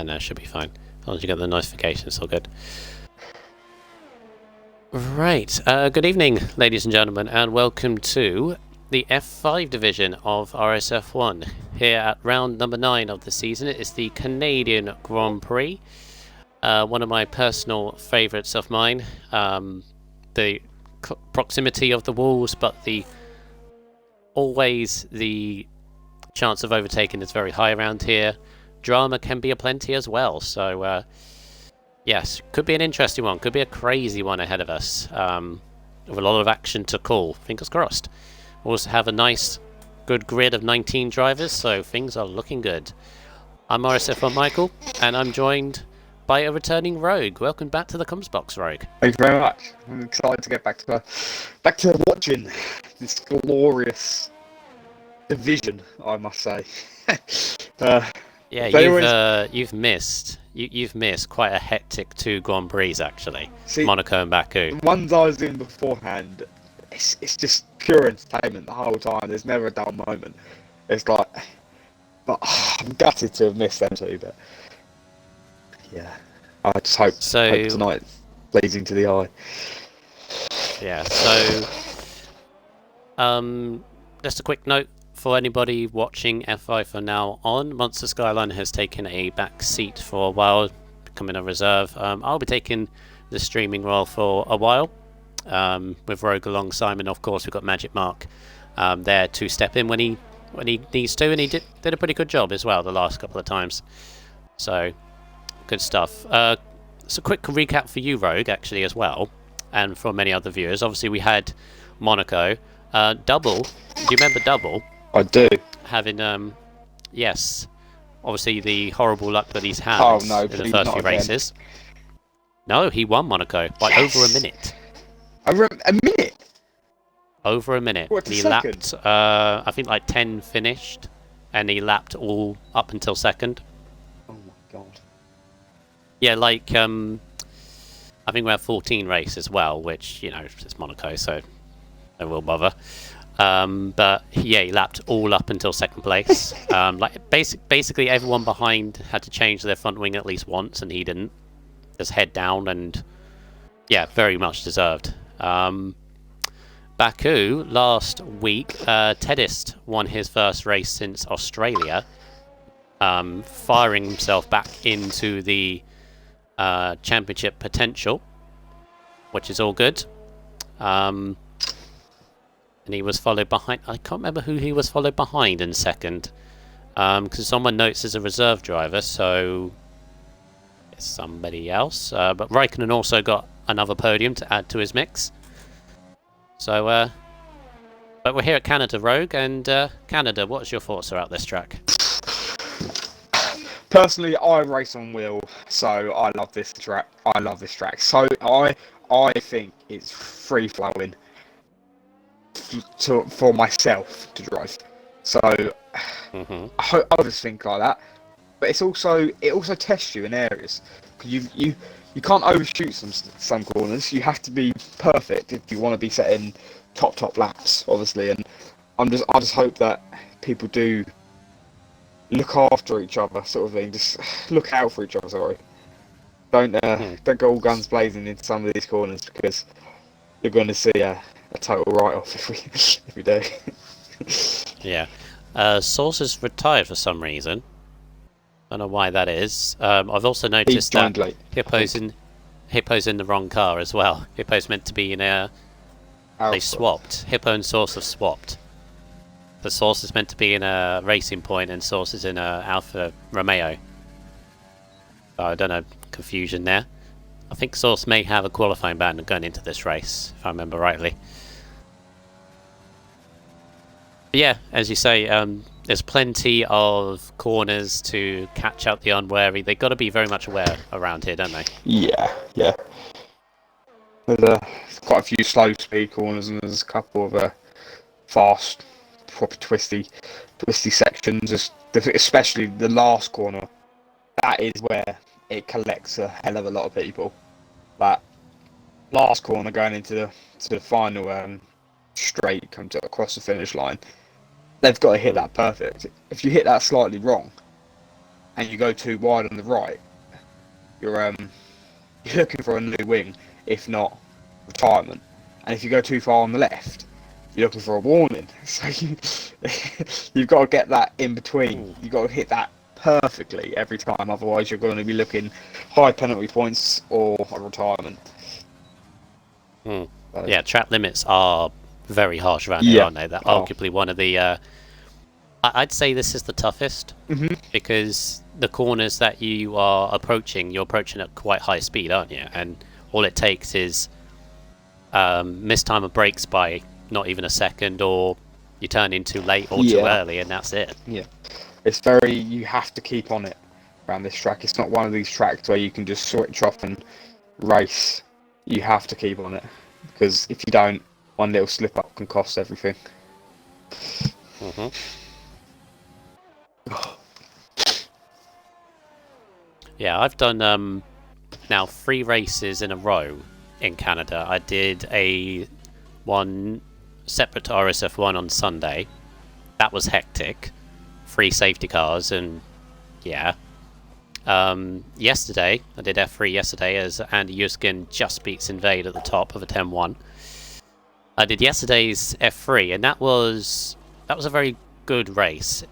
No, should be fine. As long as you get the notification, it's all good. Right, good evening, ladies and gentlemen, and welcome to the F5 division of RSF1. Here at round number 9 of the season, it is the Canadian Grand Prix. One of my personal favourites of mine. The proximity of the walls, but always the chance of overtaking is very high around here. Drama can be aplenty as well, so yes, could be an interesting one, could be a crazy one ahead of us, with a lot of action to call, fingers crossed. We also have a nice, good grid of 19 drivers, so things are looking good. I'm RSF1 Michael, and I'm joined by a returning Rogue. Welcome back to the comms box, Rogue. Thank you very much. I'm excited to get back to watching this glorious division, I must say. Yeah, you've missed quite a hectic 2 Grand Prix actually. See, Monaco and Baku. The ones I was doing beforehand, it's just pure entertainment the whole time. There's never a dull moment. It's like, but I'm gutted to have missed them too. But yeah, I just hope tonight pleasing to the eye. Yeah. So, just a quick note. For anybody watching F5 from now on, Monster Skyline has taken a back seat for a while, becoming a reserve. I'll be taking the streaming role for a while, with Rogue alongside, and of course we've got Magic Mark there to step in when he needs to, and he did a pretty good job as well the last couple of times. So, good stuff. So quick recap for you, Rogue, actually, as well, and for many other viewers. Obviously we had Monaco. Double, do you remember Double? I do. Having, yes, obviously the horrible luck that he's had in the first few races. No, he won Monaco by over a minute. Over a minute? Over a minute. What, he lapped, I think like 10 finished, and he lapped all up until second. Oh my god. Yeah, like, I think we have 14 races as well, which, you know, it's Monaco, so no real bother. But yeah, he lapped all up until second place. Like basically everyone behind had to change their front wing at least once, and he didn't. Just head down, and yeah, very much deserved. Baku last week, Tedist won his first race since Australia, firing himself back into the championship potential, which is all good. And he was followed behind. I can't remember who he was followed behind in second, because someone notes as a reserve driver, so it's somebody else. But Raikkonen also got another podium to add to his mix. So, but we're here at Canada, Rogue, and Canada. What's your thoughts about this track? Personally, I race on wheel, so I love this track. So I think it's free flowing for myself to drive. So I just think like that. But it also tests you in areas. You can't overshoot some corners. You have to be perfect if you want to be setting top laps, obviously. And I just hope that people do look after each other, sort of thing. Just look out for each other. Sorry, don't go all guns blazing into some of these corners, because you're going to see a total write-off if we do. Yeah. Source is retired for some reason. I don't know why that is. I've also noticed that Hippo's in the wrong car as well. Hippo's meant to be in a... Alpha. They swapped. Hippo and Source have swapped. The Source is meant to be in a Racing Point, and Source is in a Alfa Romeo. So I don't know, confusion there. I think Source may have a qualifying ban going into this race, if I remember rightly. But yeah, as you say, there's plenty of corners to catch out the unwary. They've got to be very much aware around here, don't they? Yeah. There's quite a few slow speed corners, and there's a couple of fast, proper twisty sections. Especially the last corner. That is where it collects a hell of a lot of people. That last corner going into the final straight comes across the finish line. They've got to hit that perfect. If you hit that slightly wrong, and you go too wide on the right, you're looking for a new wing, if not retirement. And if you go too far on the left, you're looking for a warning. So you've got to get that in between. You've got to hit that perfectly every time, otherwise you're going to be looking high penalty points or a retirement. So, yeah, track limits are very harsh around here, aren't they? They're arguably one of the... I'd say this is the toughest, because the corners that you are approaching, you're approaching at quite high speed, aren't you? And all it takes is mistime of brakes by not even a second, or you turn in too late or too early, and that's it. Yeah, it's very... You have to keep on it around this track. It's not one of these tracks where you can just switch off and race. You have to keep on it, because if you don't, one little slip up can cost everything. Yeah, I've done now 3 races in a row in Canada. I did one separate to RSF1 on Sunday. That was hectic. 3 safety cars, and yeah. Yesterday, I did F3 yesterday as Andy Yuskin just beats Invade at the top of a 10-1. I did yesterday's F3, and that was a very good race.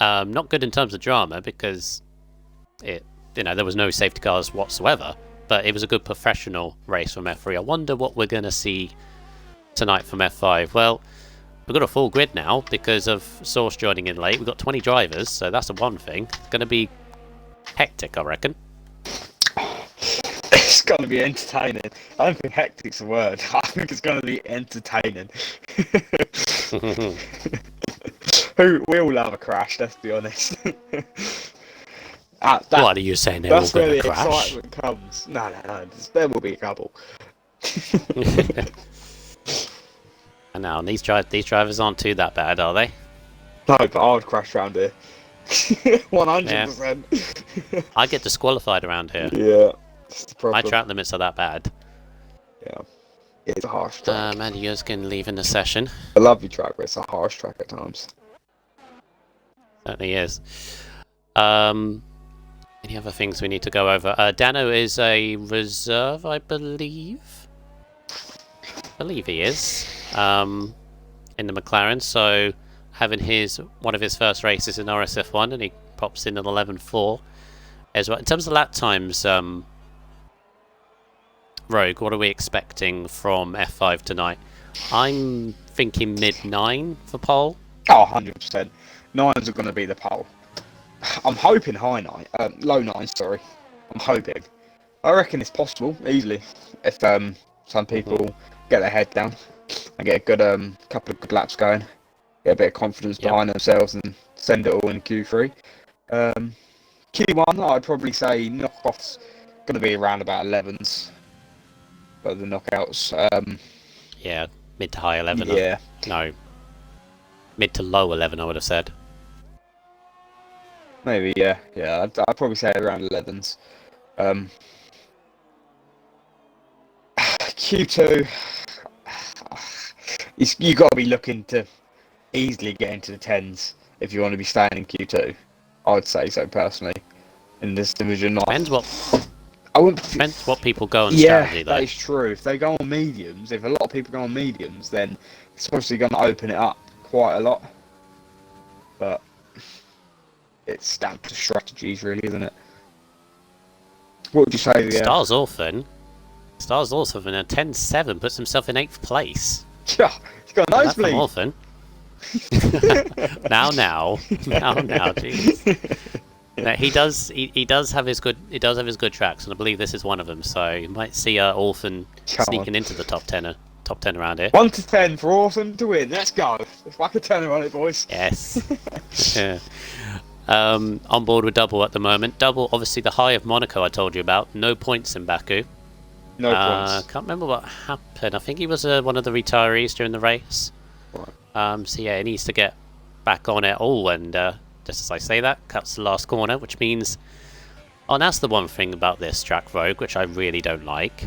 Not good in terms of drama, because there was no safety cars whatsoever, but it was a good professional race from F3. I wonder what we're going to see tonight from F5. Well, we've got a full grid now because of Source joining in late. We've got 20 drivers, so that's the one thing. It's going to be hectic, I reckon. It's going to be entertaining. I don't think hectic's a word. I think it's going to be entertaining. We all love a crash, let's be honest. What are you saying? That's where the excitement comes. No. There will be a couple. And now these drivers aren't too that bad, are they? No, but I would crash around here. 100%. I get disqualified around here. Yeah. My track limits are that bad. Yeah. It's a harsh track. Andy Yuskin leaving the session. I love your track, but it's a harsh track at times. Certainly is. Any other things we need to go over? Dano is a reserve, I believe. I believe he is. In the McLaren, so having one of his first races in RSF1, and he pops in an 11.4 as well. In terms of lap times, Rogue, what are we expecting from F5 tonight? I'm thinking mid-9 for pole. Oh, 100%. 9s are going to be the pole. I'm hoping low 9, sorry. I'm hoping. I reckon it's possible, easily, if some people get their head down and get a good couple of good laps going, get a bit of confidence behind themselves and send it all in Q3. Q1, I'd probably say knockoffs going to be around about 11s, but the knockouts. Yeah, mid to high 11. Yeah. No, mid to low 11, I would have said. Maybe, yeah. I'd probably say around 11s. Q2, you got to be looking to easily get into the 10s if you want to be staying in Q2. I'd say so personally in this division. Depends what people go on strategy, though. Yeah, that is true. If they go on mediums, if a lot of people go on mediums, then it's obviously going to open it up quite a lot. But it's down to strategies, really, isn't it? What would you say? Stars Orphan in a 10-7 puts himself in 8th place. Yeah, he's got a nosebleed. Orphan. now, jeez. He does have his good tracks, and I believe this is one of them. So you might see Orphan sneaking into the top 10 around here. 1 to 10 for Orphan to win. Let's go. Let's whack a tenner on it, boys. Yes. Yeah. On board with Double at the moment. Double, obviously the high of Monaco I told you about. No points in Baku. No points. Can't remember what happened. I think he was one of the retirees during the race. Right. So yeah, he needs to get back on it all, and just as I say that, cuts the last corner, which means... Oh, and that's the one thing about this track, Rogue, which I really don't like.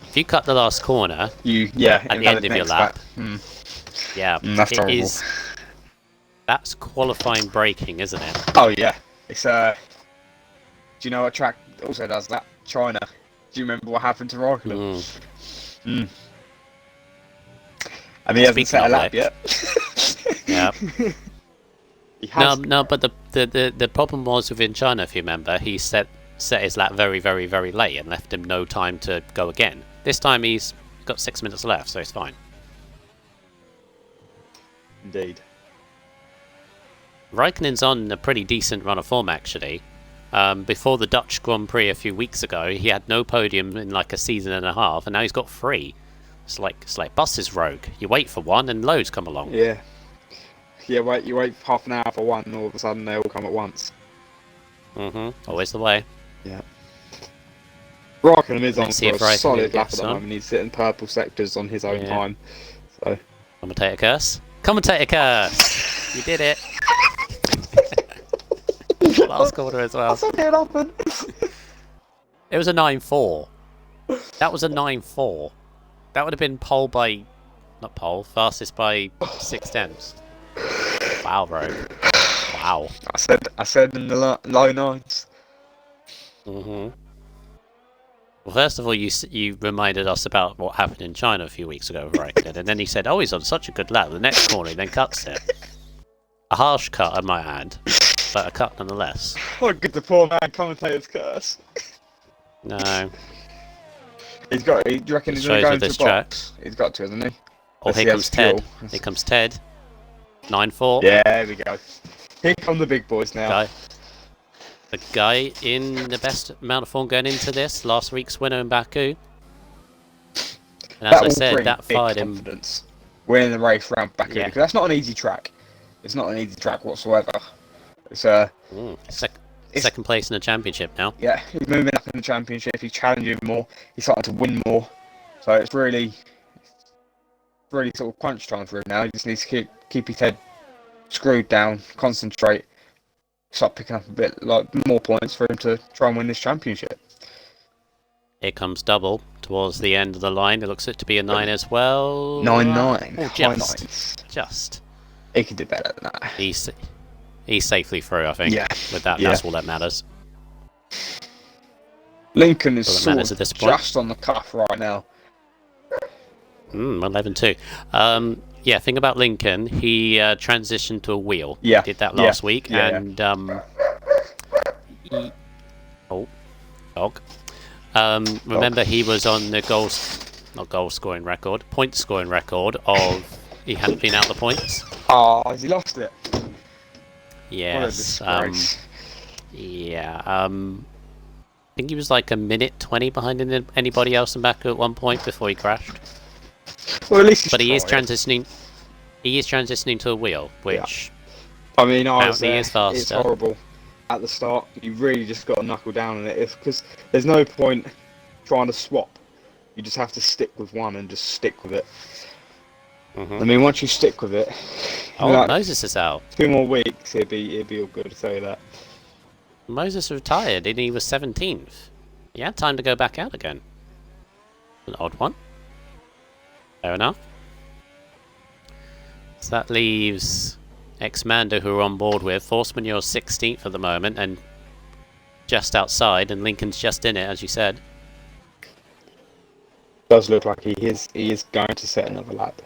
If you cut the last corner at the end of your lap, that's terrible. That's qualifying braking, isn't it? Oh, yeah. It's do you know what track also does that? China. Do you remember what happened to Raikkonen? Mm. And he hasn't set a lap yet. Yeah. He has. No, but the problem was within China, if you remember, he set his lap very, very, very late and left him no time to go again. This time he's got 6 minutes left, so it's fine. Indeed. Raikkonen's on a pretty decent run of form, actually. Before the Dutch Grand Prix a few weeks ago, he had no podium in like a season and a half, and now he's got 3. It's like buses rogue. You wait for one, and loads come along. Yeah. Yeah, you wait half an hour for one, and all of a sudden they all come at once. Always the way. Yeah. Raikkonen is on see for if a Raikkonen solid lap at gets the on. moment. He's sitting purple sectors on his own time. So. Commentator curse. Commentator curse! You did it! Last quarter as well. That's what it happened. It was a 9.4. That was a 9.4. That would have been pole by... Not pole, fastest by 6 tenths. Wow, bro. Wow. I said in the low 9s. Well, first of all, you reminded us about what happened in China a few weeks ago with Raikkonen, and then he said, "Oh, he's on such a good lap." The next corner, he then cuts it. A harsh cut, I might add, but a cut nonetheless. Oh, good, the poor man commentator's curse. No. Do you reckon he's going to go into the box? He's got to, hasn't he? Oh, here comes Ted. Here comes Ted. 9.4. Yeah, there we go. Here come the big boys now. The guy in the best amount of form going into this, last week's winner in Baku. And as I said, that fired him. Winning the race around Baku, because that's not an easy track. It's not an easy track whatsoever. It's second place in the championship now. Yeah, he's moving up in the championship. He's challenging more. He's starting to win more. So it's really sort of crunch time for him now. He just needs to keep his head screwed down, concentrate, start picking up a bit more points for him to try and win this championship. Here comes double towards the end of the line. It looks it to be a 9 as well. 9-9. Oh, just. He can do better than that. He's safely through, I think. Yeah. With that, that's all that matters. Lincoln is sort of just on the cuff right now. 11-2. Yeah, thing about Lincoln, he transitioned to a wheel. Yeah. He did that last week, yeah. and dog. Remember, he was on the point scoring record of he hadn't been out the points. Oh, has he lost it? Yes. I think he was like a minute 20 behind anybody else in Baku at one point before he crashed. Well, at least he is transitioning. He is transitioning to a wheel, which I mean, is faster. It's horrible at the start. You really just got to knuckle down on it, because there's no point trying to swap. You just have to stick with one and just stick with it. I mean, once you stick with it, Moses is out. 2 more weeks, it'd be all good to say that. Moses retired and he was 17th. He had time to go back out again. An odd one. Fair enough. So that leaves X-Mando, who we're on board with. Forceman, you're 16th at the moment and just outside, and Lincoln's just in it, as you said. Does look like he is going to set another lap.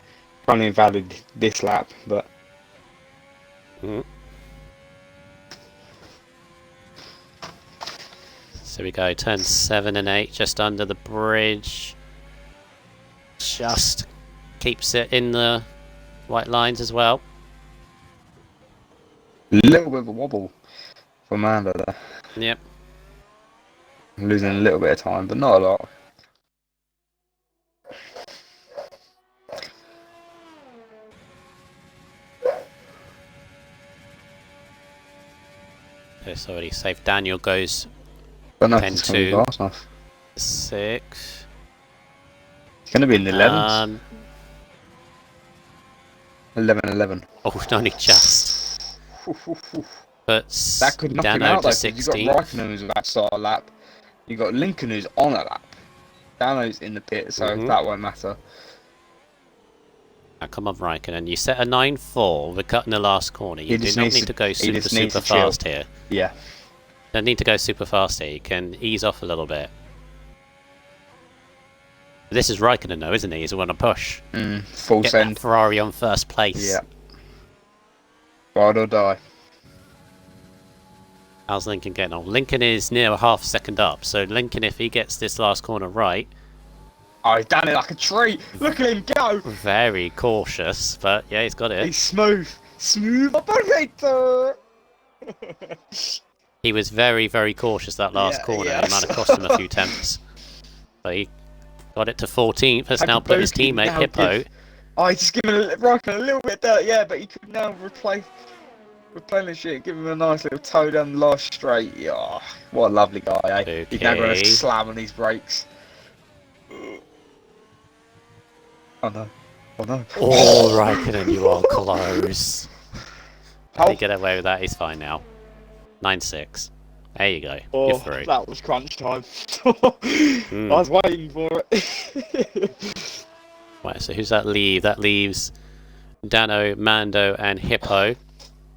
Probably invalid this lap, but. So we go turn 7 and 8, just under the bridge. Just keeps it in the white lines as well. A little bit of a wobble for Mando there. Yep. Losing a little bit of time, but not a lot. It's already safe. Daniel goes 10-2. 6. It's going to be in the 11s. 11-11. Oh, only just. But that could knock him out, though, because you've got Raikkonen who's about to start a lap. You've got Lincoln who's on a lap. Dano's in the pit, so that won't matter. Now, come on, Raikkonen. You set a 9.4. We're cutting the last corner. You do not need to go super fast here. Yeah. Don't need to go super fast here. You can ease off a little bit. This is Raikkonen, though, isn't he? He's the one to push. Full Get send. that Ferrari on first place. Yeah. Ride or die. How's Lincoln getting on? Lincoln is near a half second up. So Lincoln, if he gets this last corner right... Oh, he's done it like a tree. Look at him go. Very cautious, but yeah, he's got it. He's smooth. Smooth operator. He was very, very cautious that last corner. It might have cost him a few tenths. But he got it to 14th. Has now put his teammate Hippo. Oh, he's just giving Raikkonen a little bit there. Yeah, but he could now replenish it. Give him a nice little toe down the last straight. Yeah, what a lovely guy, eh? Okay. He's now going to slam on these brakes. Oh no. Oh no. Oh, Raikkonen, you are close. How did he get away with that? He's fine now. 9.6. There you go. Oh, you're through. That was crunch time. I was waiting for it. Right, so who's that leave? That leaves Dano, Mando, and Hippo.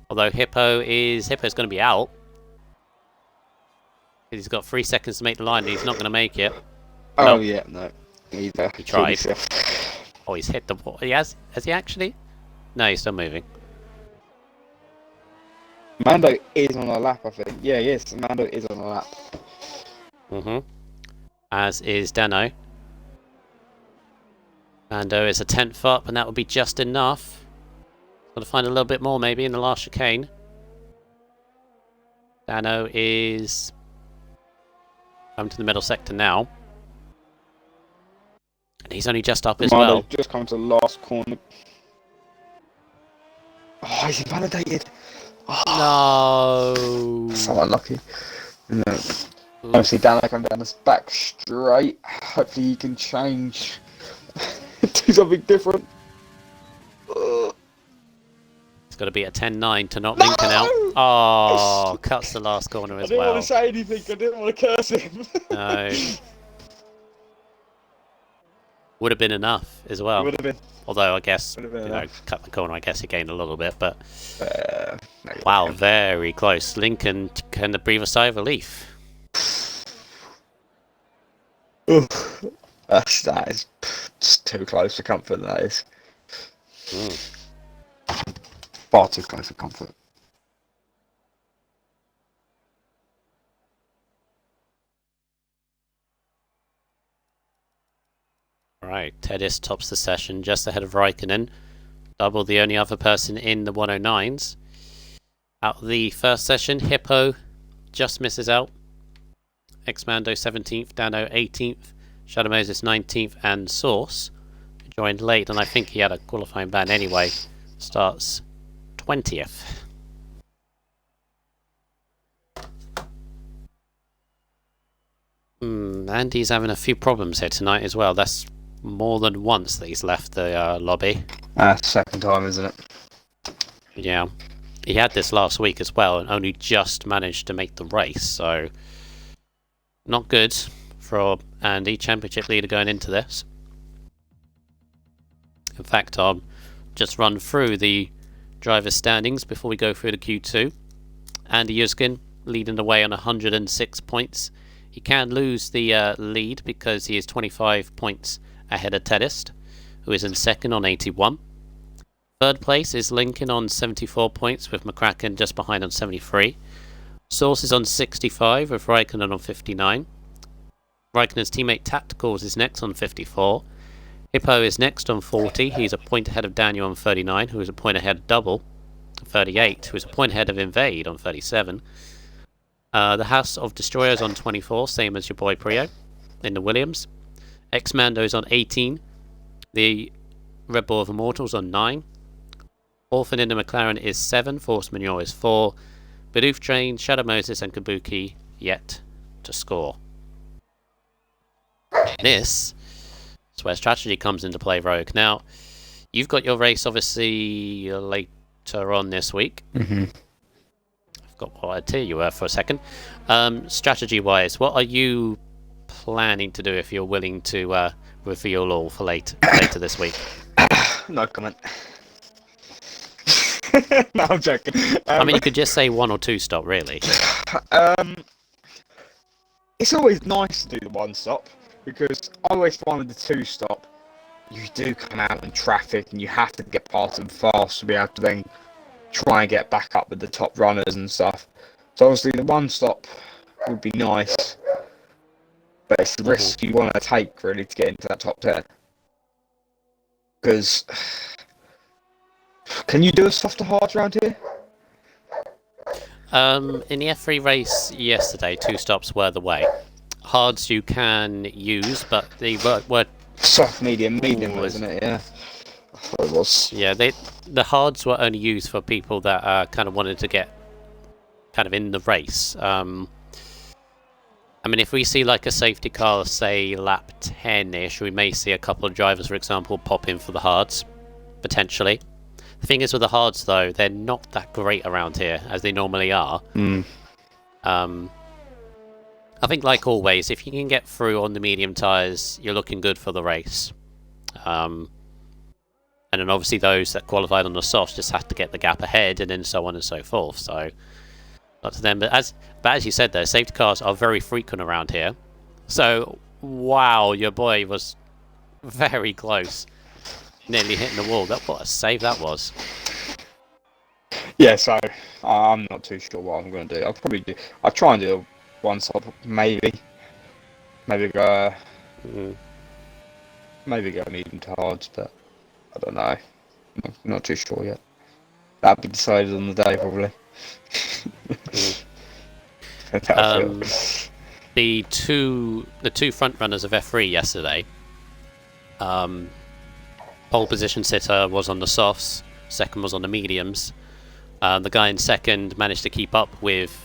Although Hippo's going to be out. He's got 3 seconds to make the line and he's not going to make it. Oh, nope. Yeah, no. He tried. Oh, he's hit the wall. Has he actually? No, he's still moving. Mando is on a lap, I think. Yeah, yes, Mando is on a lap. As is Dano. Mando is a 10th up, and that would be just enough. Got to find a little bit more, maybe, in the last chicane. Dano is coming to the middle sector now. And he's only just up as Mando well. Just come to the last corner. Oh, he's invalidated. Oh, no. So unlucky. Obviously, Dano come down this back straight. Hopefully, he can change. Do something different. It's got to be a 10-9 to knock Lincoln out. Oh, cuts the last corner as well. I didn't want to say anything. I didn't want to curse him. No. Would have been enough as well. Would have been. Although I guess, cut the corner, I guess he gained a little bit, but... No, wow, very close. Lincoln can breathe a sigh of relief. That is just too close for comfort, that is. Far too close for comfort. Right, Tedis tops the session just ahead of Raikkonen. Double the only other person in the 109s. Out of the first session, Hippo just misses out. Xmando 17th, Dano 18th, Shadow Moses 19th, and Source, who joined late, and I think he had a qualifying ban anyway, starts 20th. Andy's having a few problems here tonight as well. That's more than once that he's left the lobby. Second time, isn't it? Yeah. He had this last week as well and only just managed to make the race, so not good for Andy, championship leader going into this. In fact, I'll just run through the driver's standings before we go through the Q2. Andy Yuzkin leading the way on 106 points. He can lose the lead because he is 25 points ahead of Tedist, who is in second on 81. Third place is Lincoln on 74 points, with McCracken just behind on 73. Source is on 65, with Raikkonen on 59. Raikkonen's teammate Tacticals is next on 54. Hippo is next on 40. He's a point ahead of Daniel on 39, who is a point ahead of Double, 38, who is a point ahead of Invade on 37. The House of Destroyers on 24, same as your boy Prio in the Williams. Xmando is on 18. The Red Bull of Immortals on 9. Orphan in the McLaren is 7. Force Manure is 4. Bidoof Train, Shadow Moses, and Kabuki yet to score. This is where strategy comes into play, Rogue. Now, you've got your race obviously later on this week. I've got what I'd tell you were for a second. Strategy-wise, what are you planning to do if you're willing to reveal all for later this week? No comment. No, I'm joking. I mean, you could just say 1 or 2 stop, really. It's always nice to do the 1 stop, because I always find with the 2 stop, you do come out in traffic and you have to get past them fast to be able to then try and get back up with the top runners and stuff. So obviously the 1 stop would be nice, but it's the risk you want to take really to get into that top 10. Because can you do a softer hard around here? In the F3 race yesterday, 2 stops were the way. Hards you can use, but they were soft, medium, isn't it? Yeah, I thought it was. Yeah, the hards were only used for people that kind of wanted to get kind of in the race. I mean, if we see like a safety car, say lap 10-ish, we may see a couple of drivers, for example, pop in for the hards, potentially. The thing is with the hards, though, they're not that great around here, as they normally are. I think, like always, if you can get through on the medium tyres, you're looking good for the race. And then obviously those that qualified on the softs just have to get the gap ahead, and then so on and so forth. So, up to them. But as you said, though, safety cars are very frequent around here. So, wow, your boy was very close. Nearly hitting the wall. What a save that was. Yeah, so I'm not too sure what I'm going to do. I'll try and do a 1 stop, maybe go medium to hards, but I don't know. I'm not too sure yet. That'll be decided on the day, probably. The two front runners of F3 yesterday. Pole position sitter was on the softs, second was on the mediums. The guy in second managed to keep up with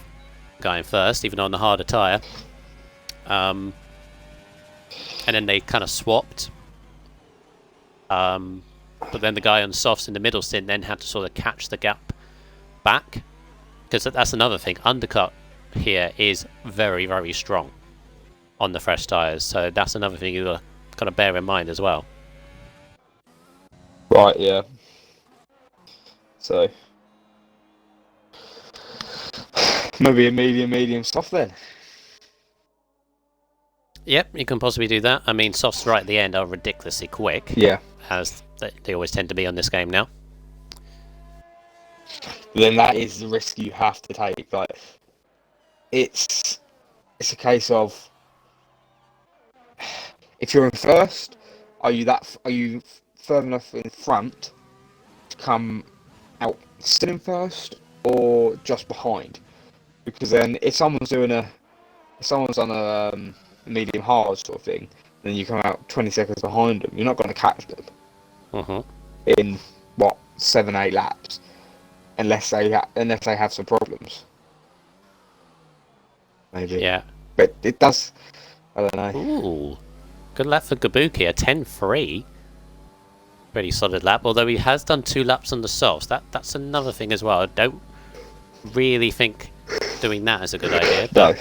the guy in first, even on the harder tyre. And then they kind of swapped. But then the guy on softs in the middle stint then had to sort of catch the gap back. Because that's another thing. Undercut here is very, very strong on the fresh tyres. So that's another thing you've got to kind of bear in mind as well. Right, yeah. So maybe a medium stuff then. Yep, you can possibly do that. I mean, softs right at the end are ridiculously quick. Yeah. As they always tend to be on this game now. Then that is the risk you have to take. Like, it's a case of, if you're in first, are you further enough in front to come out still in first, or just behind? Because then if someone's on a medium hard sort of thing, then you come out 20 seconds behind them. You're not going to catch them in 7-8 laps, unless they have some problems. Maybe. Yeah. But it does. I don't know. Ooh, good lap for Gabuki, a 10.3. Pretty solid lap. Although he has done 2 laps on the softs. That's another thing as well. I don't really think doing that is a good idea. No,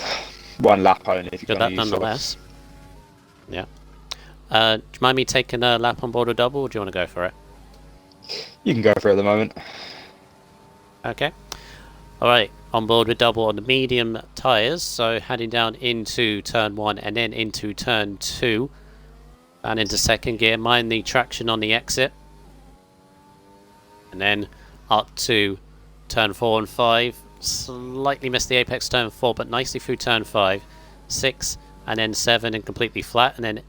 1 lap only. If good lap nonetheless. Yeah. Do you mind me taking a lap on board a double, or do you want to go for it? You can go for it at the moment. Okay. Alright, on board with double on the medium tyres, so heading down into turn 1 and then into turn 2 and into second gear. Mind the traction on the exit. And then up to turn 4 and 5. Slightly missed the apex turn 4, but nicely through turn 5. 6 and then 7 and completely flat. And then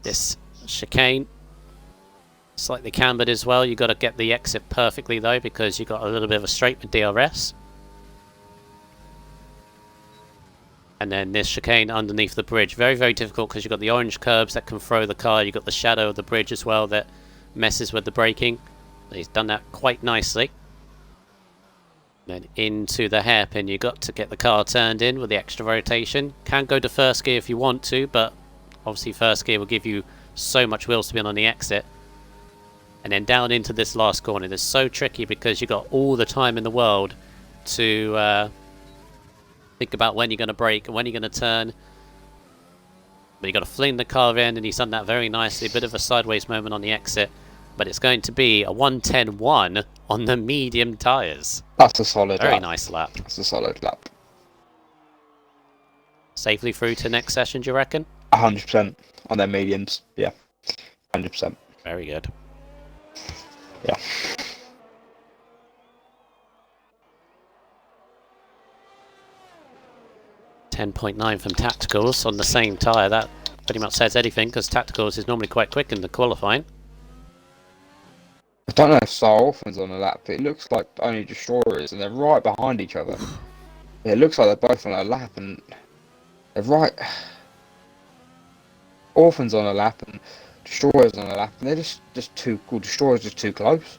this chicane. Slightly cambered as well. You've got to get the exit perfectly though, because you've got a little bit of a straight with DRS. And then this chicane underneath the bridge. Very, very difficult because you've got the orange curbs that can throw the car. You've got the shadow of the bridge as well that messes with the braking. He's done that quite nicely. Then into the hairpin. You've got to get the car turned in with the extra rotation. Can go to first gear if you want to, but obviously first gear will give you so much wheel spin on the exit. And then down into this last corner. It's so tricky because you've got all the time in the world to think about when you're going to brake and when you're going to turn. But you've got to fling the car in, and he's done that very nicely. A bit of a sideways moment on the exit. but it's going to be a 1:10.1 on the medium tyres. That's a solid Very lap. nice lap. That's a solid lap. Safely through to next session, do you reckon? 100% on their mediums. Yeah, 100%. Very good. Yeah. .9 from Tacticals on the same tyre. That pretty much says anything, because Tacticals is normally quite quick in the qualifying. I don't know if Star Orphan's on the lap, but it looks like only Destroyers, and they're right behind each other. Yeah, it looks like they're both on a lap, and they're right. Orphan's on a lap, and Destroyers on a lap, and they're just too cool. Destroyers just too close.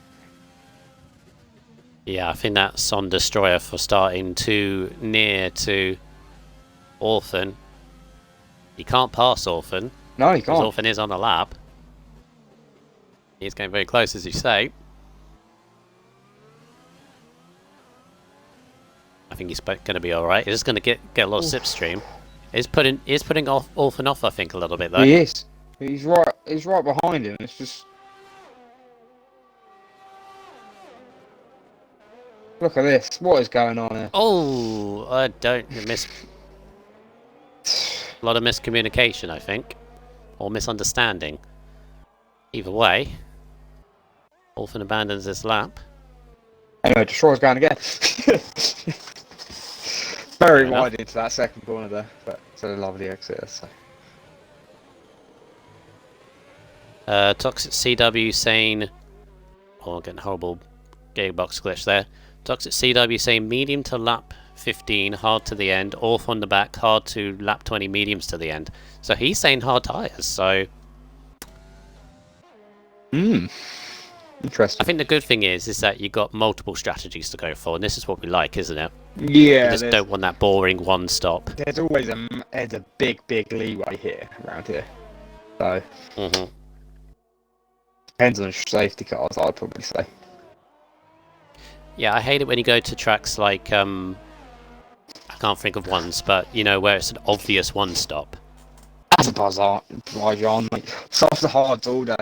Yeah, I think that's on Destroyer for starting too near to Orphan. You can't pass Orphan. No, you Because can't. Orphan is on a lap. He's getting very close, as you say. I think he's going to be alright. He's just going to get a little slipstream. He's putting Orphan off, I think, a little bit, though. He is. He's right behind him. It's just. Look at this. What is going on here? Oh, I don't miss. A lot of miscommunication, I think, or misunderstanding. Either way, Orphan abandons this lap. Anyway, Destroyer's going again. Very Fair wide enough. into that second corner there, but it's a lovely exit. So. Toxic CW saying, oh, I'm getting a horrible gearbox glitch there. Toxic CW saying medium to lap 15, hard to the end. Orth on the back, hard to lap 20, mediums to the end. So he's saying hard tyres, so... Interesting. I think the good thing is that you've got multiple strategies to go for, and this is what we like, isn't it? Yeah, You just don't want that boring one stop. there's always a big leeway here, around here. So, depends on safety cars, I'd probably say. Yeah, I hate it when you go to tracks like, I can't think of ones, but, you know, where it's an obvious one stop. Azerbaijan, mate. Soft to hards all day.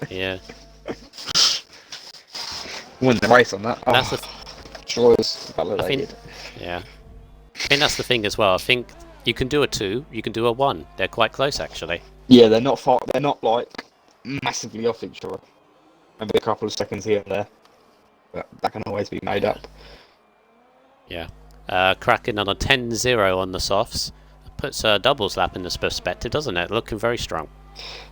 Yeah. Win the race on that. That's Destroyers validated. Yeah. I think that's the thing as well. I think you can do a 2, you can do a 1. They're quite close, actually. Yeah, they're not far. They're not like massively off each other. Maybe a couple of seconds here and there, but that can always be made up. Yeah. Cracking on a 10-0 on the softs. Puts a doubles lap in this perspective, doesn't it? Looking very strong.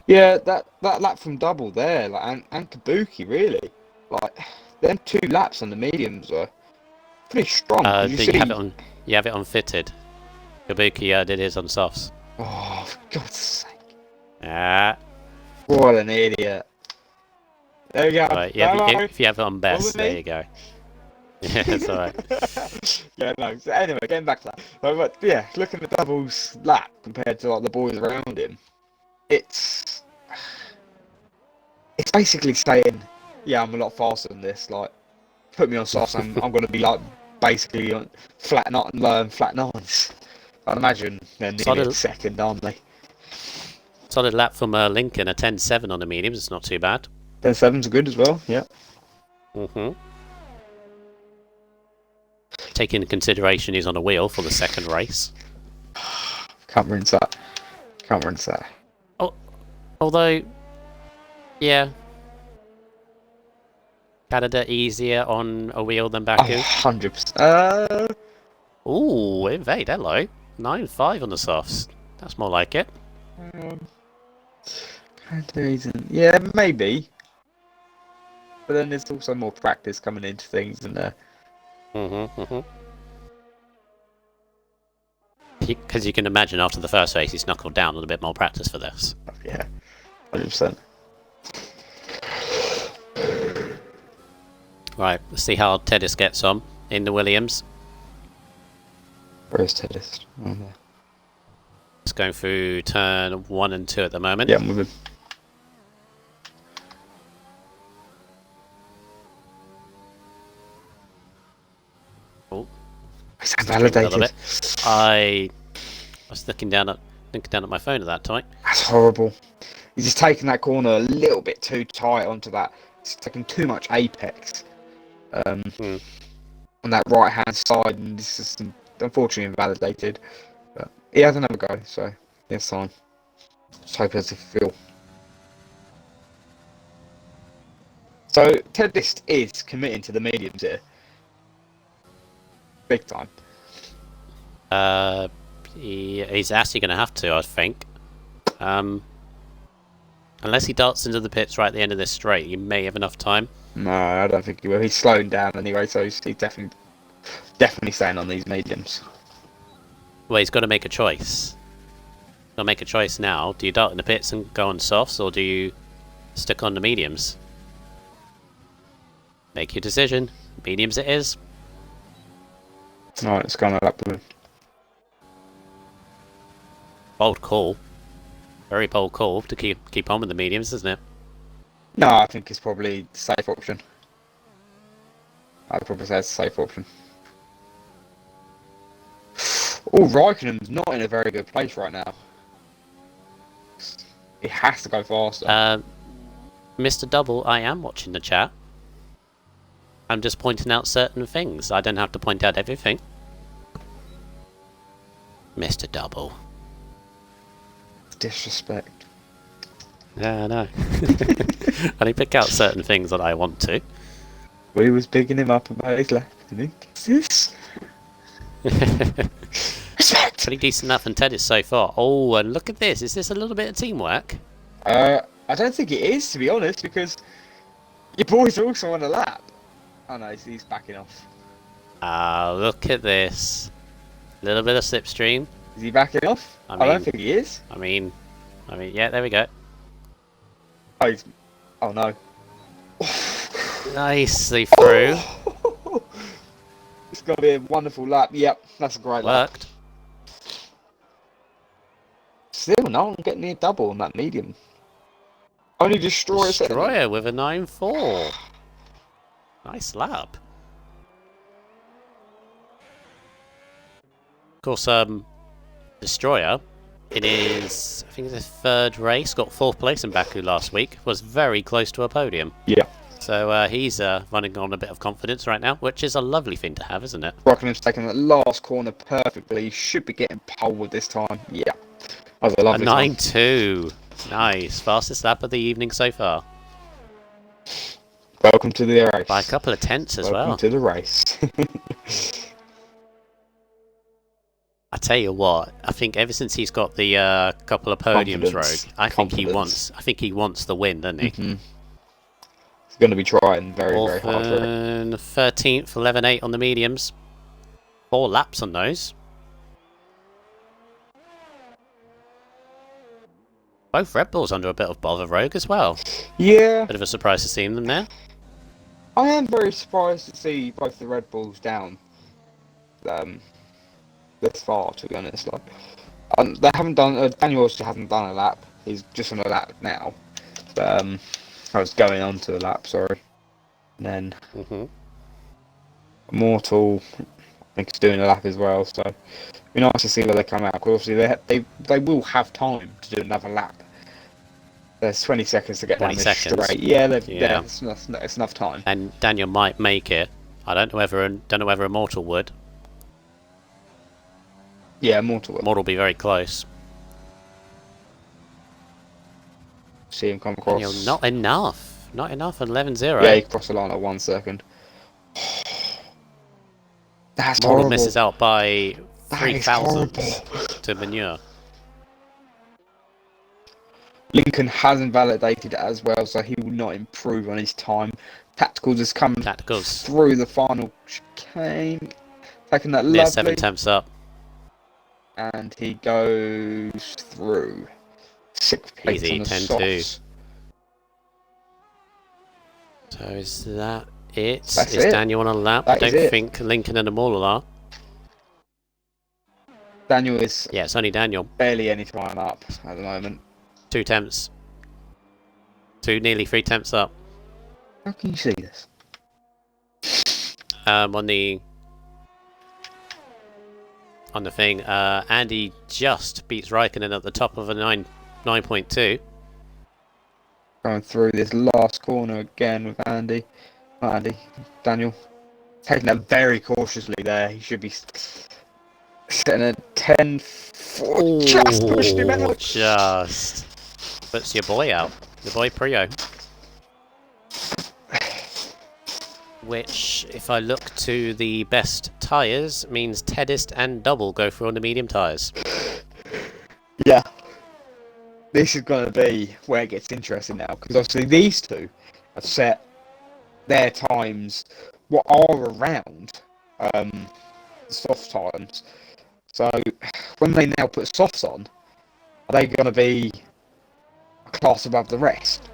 Yeah, that lap from double there, like, and Kabuki really, like them 2 laps on the mediums are pretty strong. You have it on fitted. Kabuki did his on softs. Oh, for God's sake! Ah. What an idiot! There we go. Right, yeah, Bye-bye. if you have it on best, Wasn't there me. you go. Yeah, it's alright. Yeah, no. So anyway, getting back to that. But yeah, looking at doubles lap compared to like the boys around him, it's basically saying, yeah, I'm a lot faster than this. Like, put me on softs, I'm going to be like basically on flat nines. I'd imagine they're nearly a second, aren't they? Solid lap from Lincoln, a 10-7 on the mediums. It's not too bad. 10-7's good as well. Yeah. Taking into consideration he's on a wheel for the second race. Can't rinse that. Oh, although, yeah, Canada easier on a wheel than Baku. 100%. Ooh, invade, hello. 9-5 on the softs. That's more like it. Yeah, maybe. But then there's also more practice coming into things, and Because you can imagine after the first race he's knuckled down on a bit more practice for this. yeah, 100%. Right, let's see how Teddis gets on in the Williams. Where's Teddis? Oh, there. It's going through turn 1 and 2 at the moment. Yeah, I'm with him. Oh, It's a validated. little bit. I was looking down at my phone at that time. That's horrible. He's just taking that corner a little bit too tight onto that. He's taking too much apex on that right hand side, and this is unfortunately invalidated. But he has another go, so it's fine. Just hope there's a feel. So Ted List is committing to the mediums here, big time. He's actually going to have to, I think. Unless he darts into the pits right at the end of this straight, he may have enough time. No, I don't think he will. He's slowing down anyway, so he's definitely staying on these mediums. Well, he's got to make a choice. Got to make a choice now. Do you dart in the pits and go on softs, or do you stick on the mediums? Make your decision. Mediums it is. Alright, let's go on a lap with him. Bold call. Very bold call to keep on with the mediums, isn't it? No, I think it's probably the safe option. I'd probably say it's a safe option. Oh, Raikkonen's not in a very good place right now. He has to go faster. Mr. Double, I am watching the chat. I'm just pointing out certain things. I don't have to point out everything. Mr. Double. Disrespect. Yeah, I know. I only pick out certain things that I want to. We was bigging him up about his left, didn't he? This? Respect! Pretty decent enough and Ted is so far. Oh, and look at this. Is this a little bit of teamwork? I don't think it is, to be honest, because your boys are also on a lap. Oh no, he's backing off. Ah, look at this. A little bit of slipstream. Is he backing off? I don't think he is. I mean, yeah, there we go. Oh no. Nicely through. It's going to be a wonderful lap. Yep, that's a great lap. Worked. Still, no one getting near double on that medium. Only Destroyer with a 9.4. Nice lap. Of course, Destroyer, in his, I think it's his third race, got 4th place in Baku last week, was very close to a podium. Yeah. So he's running on a bit of confidence right now, which is a lovely thing to have, isn't it? Raikkonen's taking that last corner perfectly. He should be getting pole this time. Yeah. That was a lovely 9.2. Nice. Fastest lap of the evening so far. Welcome to the race. By a couple of tenths as well. Welcome to the race. I tell you what, I think ever since he's got the couple of podiums, Rogue, I think he wants the win, doesn't he? Mm-hmm. He's going to be trying very hard for it. 13th, 11.8 on the mediums. 4 laps on those. Both Red Bulls under a bit of bother, Rogue, as well. Yeah. Bit of a surprise to see them there. I am very surprised to see both the Red Bulls down this far, to be honest. Like, they haven't done. Daniel also hasn't done a lap. He's just on a lap now. But I was going on to a lap, sorry. And then Immortal, I think, is doing a lap as well. So it'd be nice to see where they come out. Because obviously they will have time to do another lap. There's 20 seconds to get down this straight. Yeah, it's enough time. And Daniel might make it. I don't know whether Immortal would. Yeah, Immortal will. Immortal will be very close. See him come across. Daniel, not enough. Not enough at 11.0. Yeah, he crossed the line at 1 second. That's Immortal horrible. misses out by 3,000 to Manure. Lincoln has invalidated it as well, so he will not improve on his time. Tacticals has come through the final chicane, taking that lovely. 7 attempts up. And he goes through. 6th place Easy, on the 10-2. softs. So is that it? That's is it. Daniel on a lap? That I don't think Lincoln and Immortal are. Daniel is Yeah, it's only Daniel. barely any time up at the moment. 2 attempts. 2, nearly 3 attempts up. How can you see this? On the thing, Andy just beats Raikkonen at the top of a 9.2. Going through this last corner again with Andy. Not Andy, Daniel. Taking that very cautiously there. He should be setting a 10-4. Just pushed him Oh, out. just puts your boy out. Your boy Prio. Which, if I look to the best tyres, means Teddist and Double go through on the medium tyres. Yeah. This is going to be where it gets interesting now, because obviously these two have set their times what are around soft times. So when they now put softs on, are they going to be a class above the rest?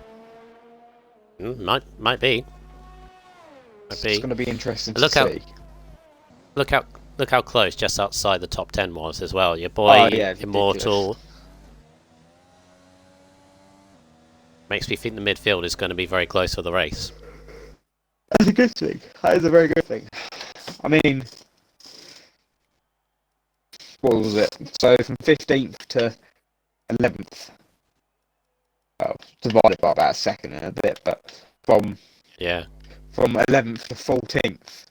Might be. Might be. It's going to be interesting to Look see. Look how close just outside the top 10 was as well. Your boy Immortal ridiculous. makes me think the midfield is going to be very close for the race. That's a good thing. That is a very good thing. I mean, what was it? So from 15th to 11th. Well, divided by about a second and a bit, but from 11th to 14th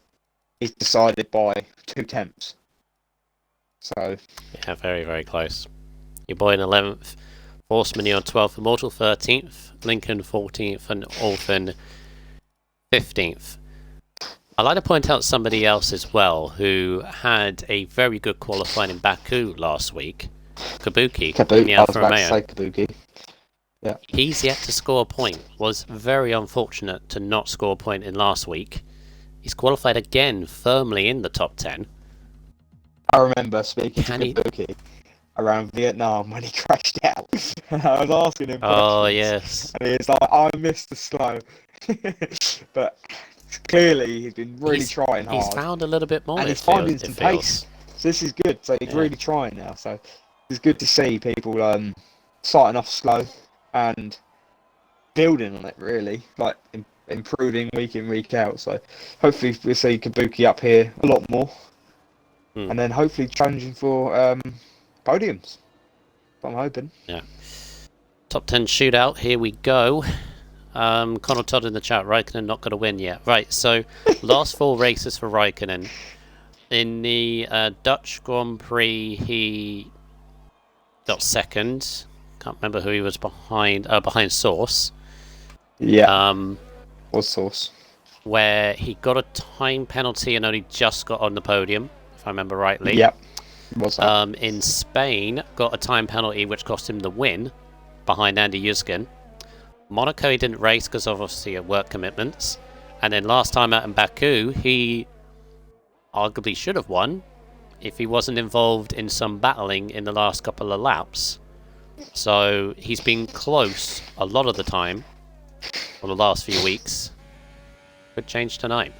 is decided by 2/10. So yeah, very, very close. Your boy in 11th, Horseman on 12th, Immortal 13th, Lincoln 14th, and Orphan 15th. I'd like to point out somebody else as well who had a very good qualifying in Baku last week. Kabuki. I was about to say Kabuki. Yeah. He's yet to score a point. Was very unfortunate to not score a point in last week. He's qualified again firmly in the top 10. I remember speaking to Kabuki around Vietnam when he crashed out. I was asking him questions. Oh, yes. And he was like, I missed the slow. But clearly he's been really trying hard. He's found a little bit more. And he's finding some pace. So this is good. So he's really trying now. So it's good to see people starting off slow and building on it, really. Like improving week in, week out. So hopefully we'll see Kabuki up here a lot more. And then hopefully challenging for podiums. I'm hoping. Yeah. Top 10 shootout. Here we go. Connell Todd in the chat. Raikkonen not going to win yet. Right. So last 4 races for Raikkonen. In the Dutch Grand Prix, he got second. Can't remember who he was behind. Behind Source. Yeah. Was Source. Where he got a time penalty and only just got on the podium, if I remember rightly. Yep. Was that? In Spain, got a time penalty which cost him the win behind Andy Yuzkin. Monaco, he didn't race because obviously of work commitments. And then last time out in Baku, he arguably should have won if he wasn't involved in some battling in the last couple of laps. So he's been close a lot of the time for the last few weeks. Could change tonight.